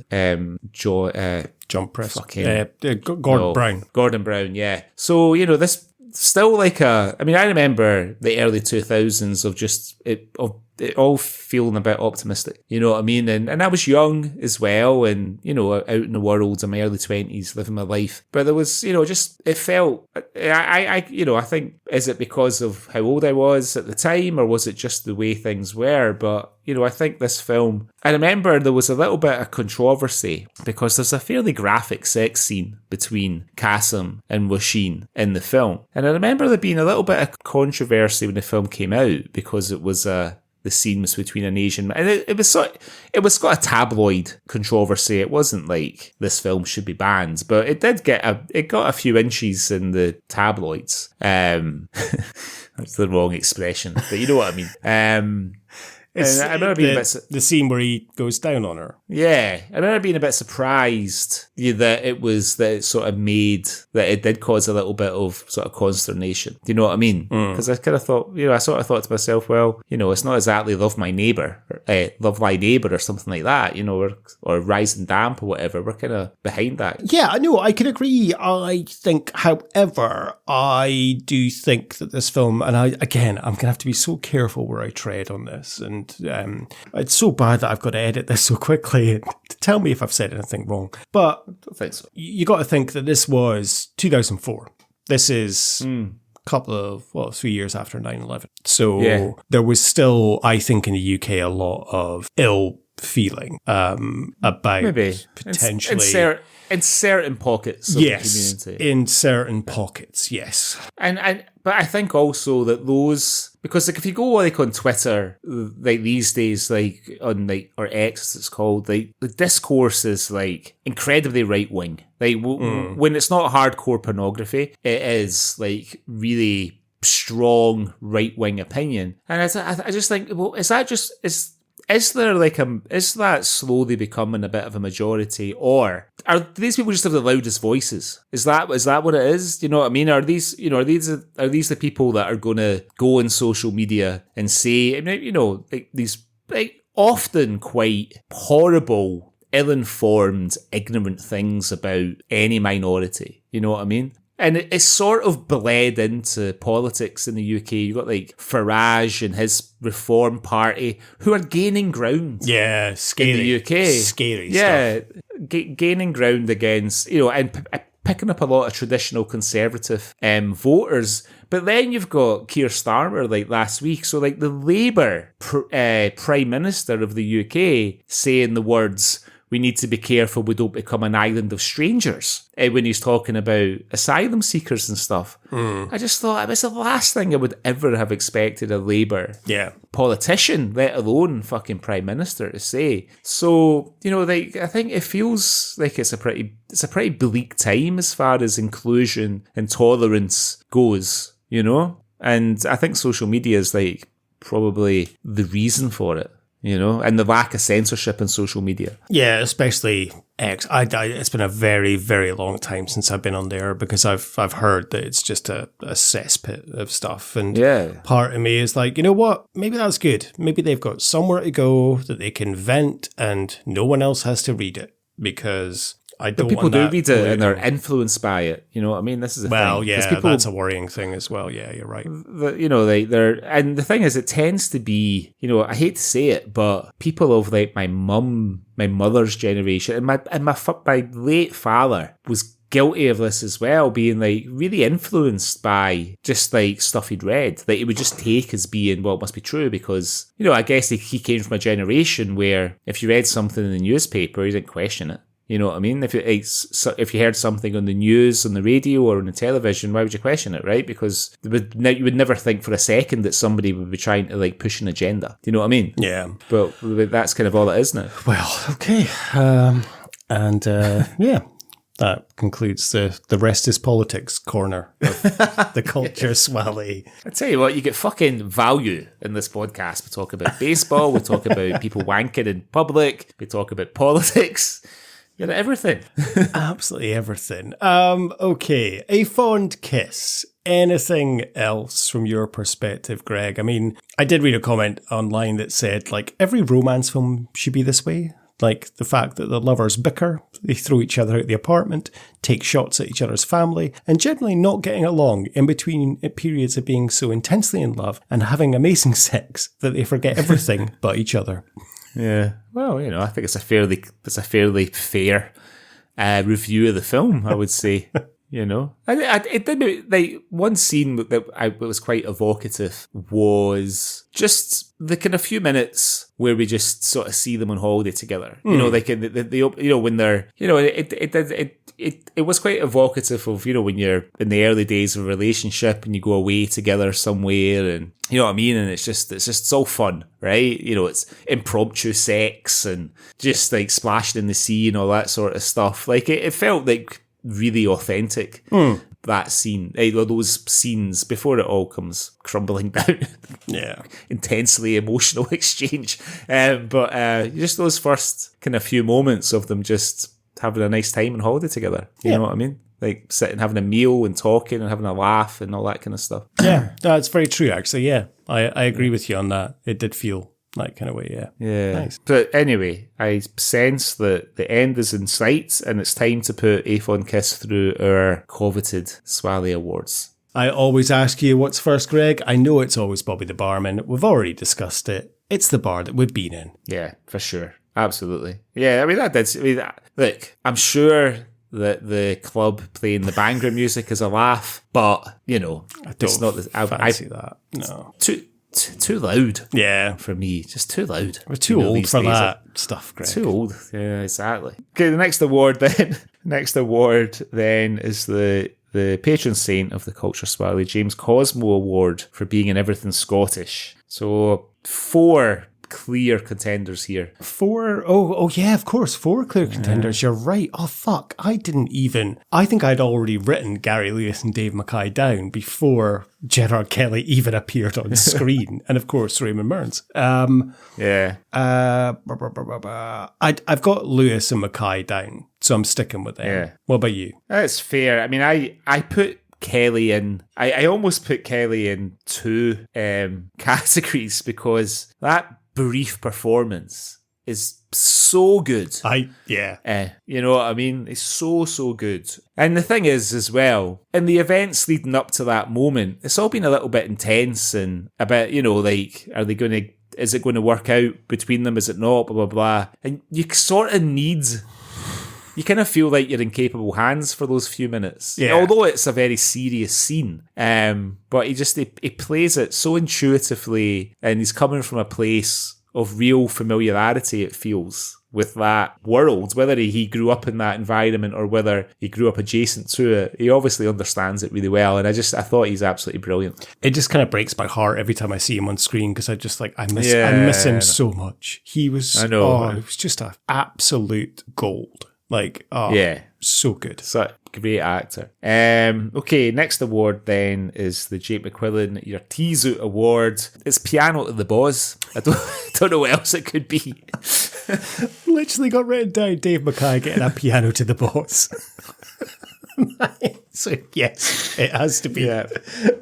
Gordon Brown, yeah. So, this still I remember the early 2000s of it all feeling a bit optimistic, you know what I mean? And I was young as well, and, you know, out in the world in my early 20s, living my life. But there was, you know, just, it felt, I think, is it because of how old I was at the time, or was it just the way things were? But, you know, I think this film, I remember there was a little bit of controversy because there's a fairly graphic sex scene between Casim and Roisin in the film. And I remember there being a little bit of controversy when the film came out because it was the scene was between an Asian man. And it was got a tabloid controversy. It wasn't like this film should be banned, but it did it got a few inches in the tabloids. That's the wrong expression, but you know what I mean. I remember being the scene where he goes down on her. Yeah, I remember being a bit surprised that it sort of made that it did cause a little bit of sort of consternation. Do you know what I mean? Because I kind of thought, you know, I sort of thought to myself, well, you know, it's not exactly Love My Neighbour, Love Thy Neighbour or something like that, you know, or Rising Damp or whatever. We're kind of behind that. Yeah, I know. I can agree. I think, however, I do think that this film, and I'm going to have to be so careful where I tread on this, and it's so bad that I've got to edit this so quickly. Tell me if I've said anything wrong. But I don't think so. You got to think that this was 2004. This is a couple of, 3 years after 9/11. So there was still, I think, in the UK, a lot of ill feeling about maybe potentially in certain pockets of the community. In certain pockets, yes. But I think also that those, because like if you go like on Twitter, like these days, like on like, or X as it's called, like the discourse is like incredibly right wing. Like when it's not hardcore pornography, it is like really strong right wing opinion. And I just think, well, is that slowly becoming a bit of a majority, or are these people just have the loudest voices? Is that what it is? Do you know what I mean? Are these the people that are going to go on social media and say, you know, like these like often quite horrible, ill-informed, ignorant things about any minority? You know what I mean? And it's sort of bled into politics in the UK. You've got like Farage and his Reform Party who are gaining ground. Yeah, scary. In the UK. Scary stuff. Gaining ground against, you know, and picking up a lot of traditional Conservative voters. But then you've got Keir Starmer, like last week. So like the Labour Prime Minister of the UK saying the words, "We need to be careful we don't become an island of strangers," when he's talking about asylum seekers and stuff. I just thought it was the last thing I would ever have expected a Labour politician, let alone fucking Prime Minister, to say. So, you know, like I think it feels like it's a pretty bleak time as far as inclusion and tolerance goes, you know? And I think social media is like probably the reason for it. You know, and the lack of censorship in social media. Yeah, especially X. It's been a very, very long time since I've been on there because I've heard that it's just a cesspit of stuff. And part of me is like, you know what? Maybe that's good. Maybe they've got somewhere to go that they can vent and no one else has to read it, because I don't. But people do read it and they're influenced by it. You know what I mean? This is a thing. Yeah, that's a worrying thing as well. Yeah, you're right. You know, they're, and the thing is, it tends to be, you know, I hate to say it, but people of like my mother's generation, and my late father was guilty of this as well, being like really influenced by just like stuff he'd read that he would just take as being, well, it must be true, because, you know, I guess he came from a generation where if you read something in the newspaper, you didn't question it. You know what I mean? If you heard something on the news, on the radio, or on the television, why would you question it, right? Because you would never think for a second that somebody would be trying to like push an agenda. Do you know what I mean? Yeah. But that's kind of all it is now. Well, okay. That concludes the rest is politics corner of the Culture Swally. I tell you what, you get fucking value in this podcast. We talk about baseball, we talk about people wanking in public, we talk about politics. You know, everything. Absolutely everything. Okay, a fond kiss. Anything else from your perspective, Greg? I mean, I did read a comment online that said, like, every romance film should be this way. like the fact that the lovers bicker, they throw each other out the apartment, take shots at each other's family, and generally not getting along in between periods of being so intensely in love and having amazing sex that they forget everything but each other. Yeah. Well, I think it's a fairly fair review of the film, I would say. It did, like, one scene that was quite evocative was just the kind of few minutes where we just sort of see them on holiday together. Like when they're, it was quite evocative of, when you're in the early days of a relationship and you go away together somewhere, and you know what I mean? And it's just so fun, right? It's impromptu sex and just like splashing in the sea and all that sort of stuff. Like it felt like really authentic, that scene, those scenes before it all comes crumbling down. Yeah. Intensely emotional exchange. But just those first kind of few moments of them just having a nice time on holiday together. You know what I mean? Like sitting, having a meal and talking and having a laugh and all that kind of stuff. Yeah, that's very true, actually. Yeah, I agree with you on that. It did feel that kind of way, yeah. Yeah. Nice. But anyway, I sense that the end is in sight and it's time to put Aphon Kiss through our coveted Swally Awards. I always ask you what's first, Greg. I know it's always Bobby the Barman. We've already discussed it. It's the bar that we've been in. Yeah, for sure. Absolutely. Yeah, look, I'm sure that the club playing the Bangra music is a laugh, but, it's not fancy that. No. Too loud. Yeah. For me. Just too loud. We're too old for that stuff, Greg. Too old. Yeah, exactly. Okay, the next award then. Is the patron saint of the Culture Swally, James Cosmo Award for being in everything Scottish. So 4 clear contenders here. 4? Oh yeah, of course. 4 clear contenders. You're right. Oh, fuck. I think I'd already written Gary Lewis and Dave Mackay down before Gerard Kelly even appeared on screen. And of course, Raymond Mearns. I've got Lewis and Mackay down, so I'm sticking with them. Yeah. What about you? That's fair. I mean, I put Kelly in. I almost put Kelly in 2 categories because that brief performance is so good. You know what I mean? It's so good. And the thing is, as well, in the events leading up to that moment, it's all been a little bit intense and a bit, is it going to work out between them? Is it not? Blah, blah, blah. And you sort of need... You kind of feel like you're in capable hands for those few minutes. Yeah. Although it's a very serious scene. But he plays it so intuitively, and he's coming from a place of real familiarity, it feels, with that world. Whether he grew up in that environment or whether he grew up adjacent to it, he obviously understands it really well. And I thought he's absolutely brilliant. It just kind of breaks my heart every time I see him on screen because I miss him so much. He was, it was just an absolute gold. So good. Such a great actor. Okay, next award then is the Jake McQuillan Your Teazout Award. It's Piano to the Boss. I don't know what else it could be. Literally got written down, Dave Mackay getting a piano to the boss. So yes, it has to be.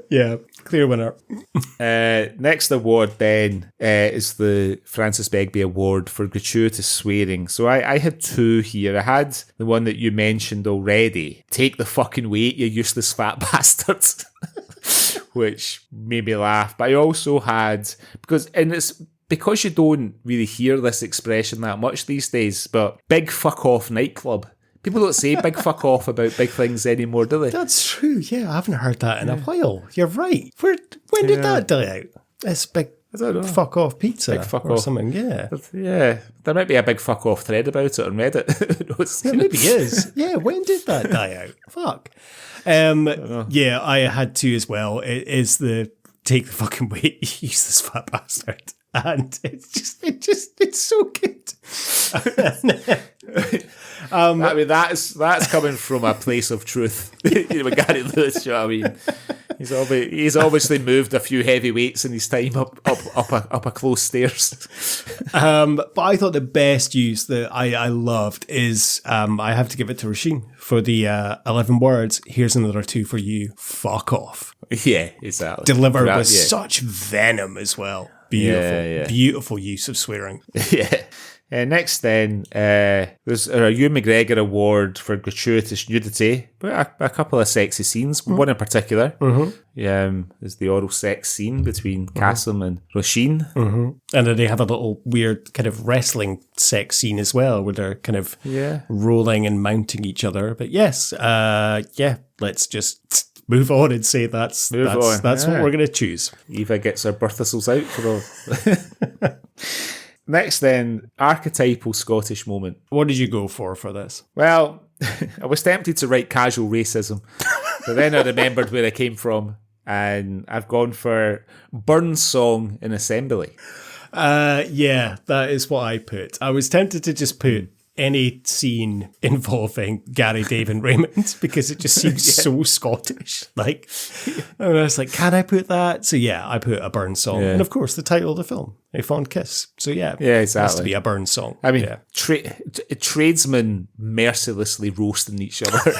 Yeah. Clear winner. Next award then is the Francis Begbie Award for gratuitous swearing. So I had 2 here. I had the one that you mentioned already. Take the fucking weight, you useless fat bastard. Which made me laugh. But I also had, because you don't really hear this expression that much these days, but big fuck off nightclub. People don't say big fuck off about big things anymore, do they? That's true, yeah. I haven't heard that in a while. You're right. When did that die out? It's big fuck off pizza big fuck or off. Something, yeah. Yeah, there might be a big fuck off thread about it on Reddit. There maybe is. Yeah, when did that die out? Fuck. Yeah, I had 2 as well. It is the take the fucking weight, use this fat bastard. And it's so good. I mean, that's coming from a place of truth. With Gary Lewis, you know what I mean? He's obviously moved a few heavy weights in his time up a close stairs. But I thought the best use that I loved is I have to give it to Roisin for the 11 words. Here's another 2 for you. Fuck off. Yeah, exactly. Delivered with such venom as well. Beautiful, beautiful use of swearing. Yeah. Next then, there's a Ewan McGregor Award for gratuitous nudity, but a couple of sexy scenes, one in particular. Is the oral sex scene between Casim and Roisin. And then they have a little weird kind of wrestling sex scene as well, where they're kind of rolling and mounting each other. But yes, let's just move on and say that's what we're going to choose. Eva gets her birth thistles out for all. Next then, archetypal Scottish moment. What did you go for this? Well, I was tempted to write casual racism, but then I remembered where I came from, and I've gone for Burns' song in Assembly. Yeah, that is what I put. I was tempted to just put any scene involving Gary, Dave and Raymond because it just seems so Scottish. Like, and I was like, can I put that? So yeah, I put a Burns song. And of course, the title of the film, A Fond Kiss. So yeah, exactly. It has to be a Burns song. I mean, tradesmen mercilessly roasting each other.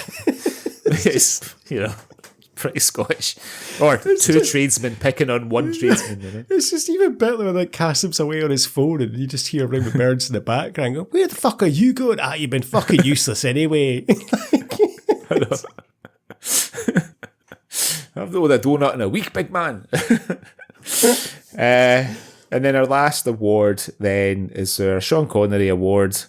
It's, pretty Scottish. Or two tradesmen picking on one tradesman. It's just even better when like Casim's away on his phone and you just hear Raymond Burns in the background go, where the fuck are you going? You've been fucking useless anyway. I know. I've known a donut in a week, big man. And then our last award then is our Sean Connery Award.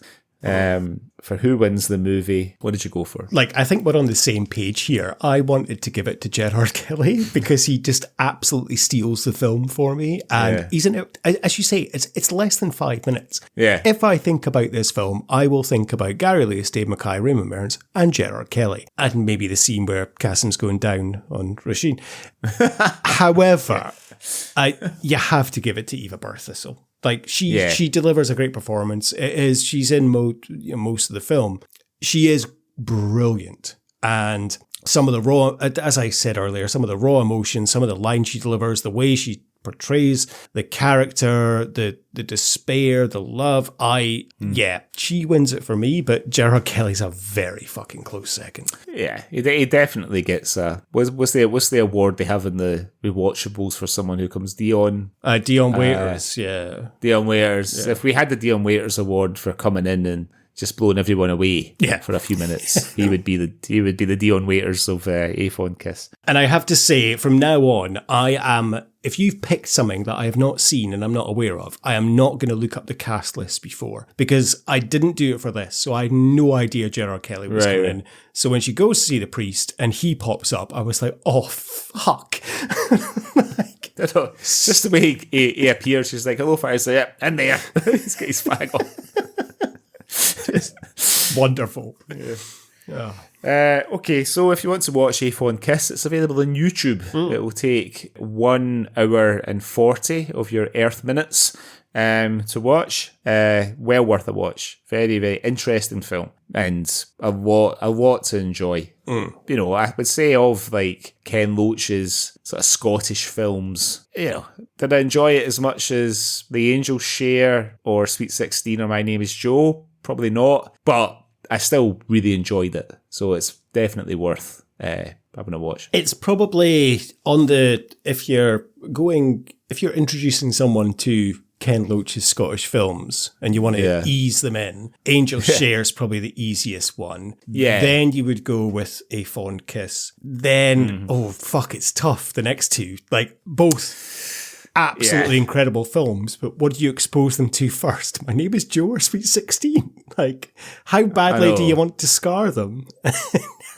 For who wins the movie. What did you go for? Like, I think we're on the same page here. I wanted to give it to Gerard Kelly because he just absolutely steals the film for me. And he's in it, as you say, it's less than 5 minutes. Yeah. If I think about this film, I will think about Gary Lewis, Dave Mackay, Raymond Burns, and Gerard Kelly. And maybe the scene where Casim's going down on Roisin. However, you have to give it to Eva Birthistle. Like, she delivers a great performance. She's in most of the film. She is brilliant. And some of the raw, as I said earlier, some of the raw emotions, some of the lines she delivers, the way she portrays the character, the despair, the love. She wins it for me, but Gerard Kelly's a very fucking close second. Yeah, he definitely gets what's the award they have in the rewatchables for someone who comes Dion Waiters, Dion Waiters. Yeah. If we had the Dion Waiters award for coming in and just blowing everyone away for a few minutes, he would be the Dion Waiters of A Fond Kiss. And I have to say, from now on, if you've picked something that I have not seen and I'm not aware of, I am not going to look up the cast list before, because I didn't do it for this, so I had no idea Gerard Kelly was coming in. So when she goes to see the priest and he pops up, I was like, oh, fuck. Just the way he appears, she's like, hello, fire. So, yeah, in there. He's got his flag on. Wonderful. Okay, so if you want to watch A Fond Kiss, it's available on YouTube. It will take 1 hour and 40 of your Earth minutes to watch. Well worth a watch. Very, very interesting film, and a lot to enjoy. I would say of like Ken Loach's sort of Scottish films, did I enjoy it as much as The Angels Share or Sweet 16 or My Name is Joe? Probably not, but I still really enjoyed it. So it's definitely worth having a watch. It's probably if you're introducing someone to Ken Loach's Scottish films and you want to ease them in, Angels Share is probably the easiest one. Yeah. Then you would go with A Fond Kiss. Then, it's tough. The next two, like both absolutely incredible films, but what do you expose them to first? My Name is Joe or Sweet 16? Like, how badly do you want to scar them?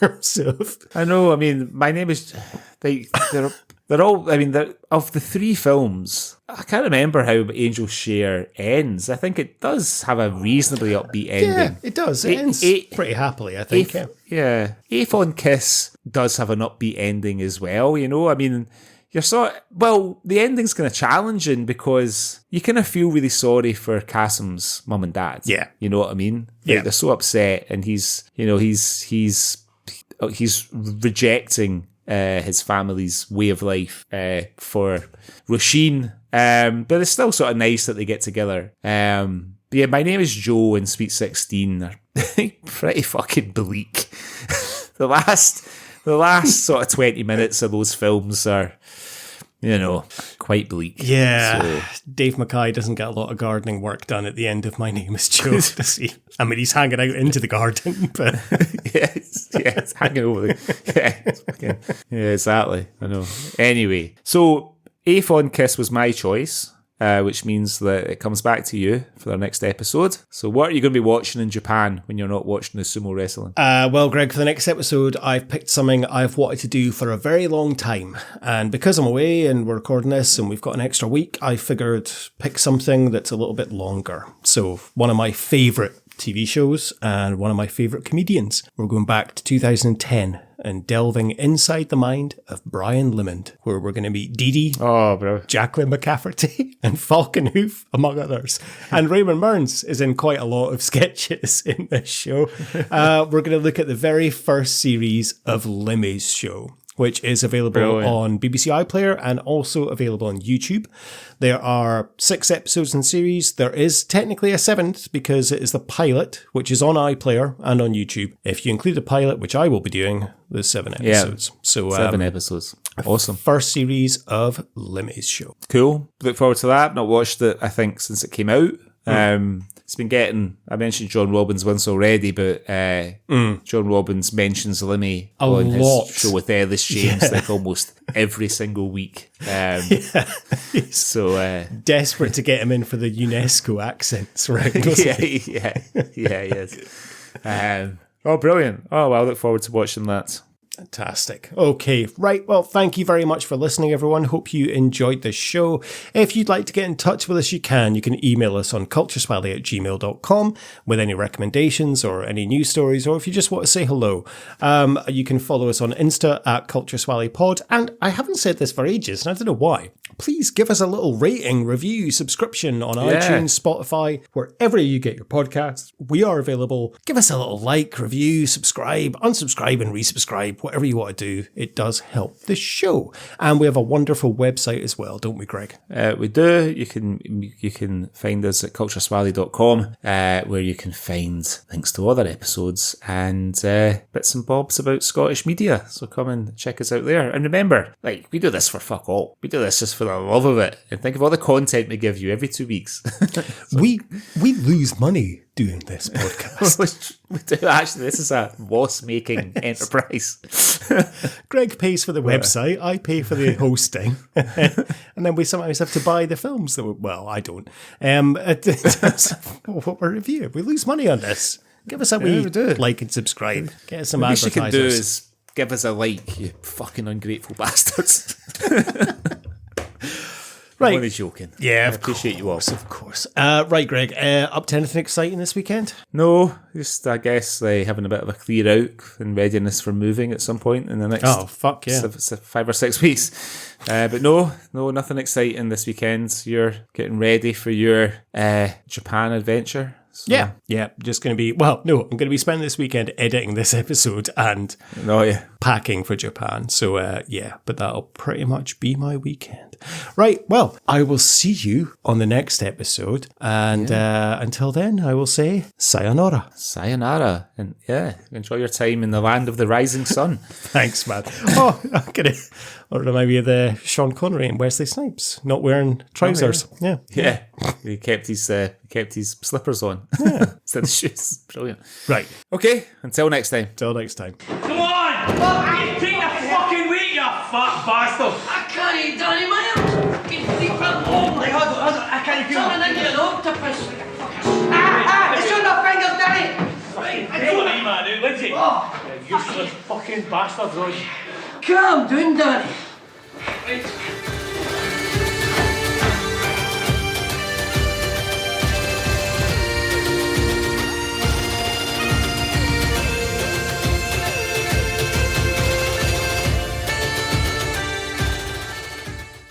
I know. I mean, My Name is. They're all. I mean, of the three films, I can't remember how Angels Share ends. I think it does have a reasonably upbeat ending. Yeah, it does. It ends pretty happily, I think. A Fond Kiss does have an upbeat ending as well. I mean. The ending's kind of challenging because you kind of feel really sorry for Casim's mum and dad. Yeah. You know what I mean? Like, they're so upset, and he's rejecting his family's way of life for Roisin. But it's still sort of nice that they get together. My Name is Joe and Sweet 16 are pretty fucking bleak. The last sort of 20 minutes of those films are, quite bleak. Yeah, So. Dave Mackay doesn't get a lot of gardening work done at the end of My Name is Joe, does he? I mean, he's hanging out into the garden, but... yes, hanging over the... Yeah, exactly. I know. Anyway, so A Fond Kiss was my choice. Which means that it comes back to you for our next episode. So what are you going to be watching in Japan when you're not watching the sumo wrestling? Well, Greg, for the next episode, I've picked something I've wanted to do for a very long time. And because I'm away and we're recording this and we've got an extra week, I figured pick something that's a little bit longer. So one of my favourite TV shows and one of my favourite comedians. We're going back to 2010 and delving inside the mind of Brian Limond, where we're going to meet Dee Dee, Jacqueline McCafferty, and Falcon Hoof, among others. And Raymond Mearns is in quite a lot of sketches in this show. We're going to look at the very first series of Limmy's Show, which is available on BBC iPlayer and also available on YouTube. There are 6 episodes in the series. There is technically a 7th because it is the pilot, which is on iPlayer and on YouTube. If you include the pilot, which I will be doing, there's 7 episodes. Yeah, so 7 episodes. Awesome. First series of Limmy's Show. Cool. Look forward to that. Not watched it, I think, since it came out. It's been getting, I mentioned John Robbins once already, but John Robbins mentions Limmy on his show with Ellis James like almost every single week. So desperate to get him in for the UNESCO accents, right? Yes. Brilliant. Oh, well, I look forward to watching that. Fantastic. Okay, right. Well, thank you very much for listening, everyone. Hope you enjoyed this show. If you'd like to get in touch with us, you can. You can email us on cultureswally@gmail.com with any recommendations or any news stories, or if you just want to say hello. You can follow us on Insta at cultureswallypod. And I haven't said this for ages, and I don't know why. Please give us a little rating, review, subscription on iTunes, Spotify, wherever you get your podcasts. We are available. Give us a little like, review, subscribe, unsubscribe and resubscribe. Whatever you want to do, it does help the show. And we have a wonderful website as well, don't we, Greg? We do. You can find us at cultureswally.com, where you can find links to other episodes and bits and bobs about Scottish media. So come and check us out there. And remember, we do this for fuck all. We do this just for the love of it. And think of all the content we give you every 2 weeks. We lose money doing this podcast. We do. Actually, this is a loss-making enterprise. Greg pays for the website, I pay for the hosting, and then we sometimes have to buy the films that I don't. What we're reviewing. We lose money on this. Give us a wee like and subscribe. Get us some advertisers. What you can do is give us a like, you fucking ungrateful bastards. Right. I'm only joking. Yeah, I appreciate you all. Of course. Right, Greg, up to anything exciting this weekend? No, just, I guess, having a bit of a clear out and readiness for moving at some point in the next 5 or 6 weeks. But no, nothing exciting this weekend. You're getting ready for your Japan adventure. So. Yeah, just going to be, I'm going to be spending this weekend editing this episode and packing for Japan. So, but that'll pretty much be my weekend. Right, well, I will see you on the next episode. And until then, I will say sayonara. Sayonara. And enjoy your time in the land of the rising sun. Thanks, man. I'm going to... Or remind me of the Sean Connery and Wesley Snipes not wearing trousers. Yeah. He kept his slippers on instead of shoes. Brilliant. Right. Okay. Until next time. Come on. You take the fucking weight, you fat bastard. I can't eat Danny, man. Fucking deep from home. Hold on. I can't feel it. Turning into an octopus. It's on my fingers, Danny. Right. I don't know, man. Lindsay. You useless fucking bastard, Roy. Calm down, Danny. Right.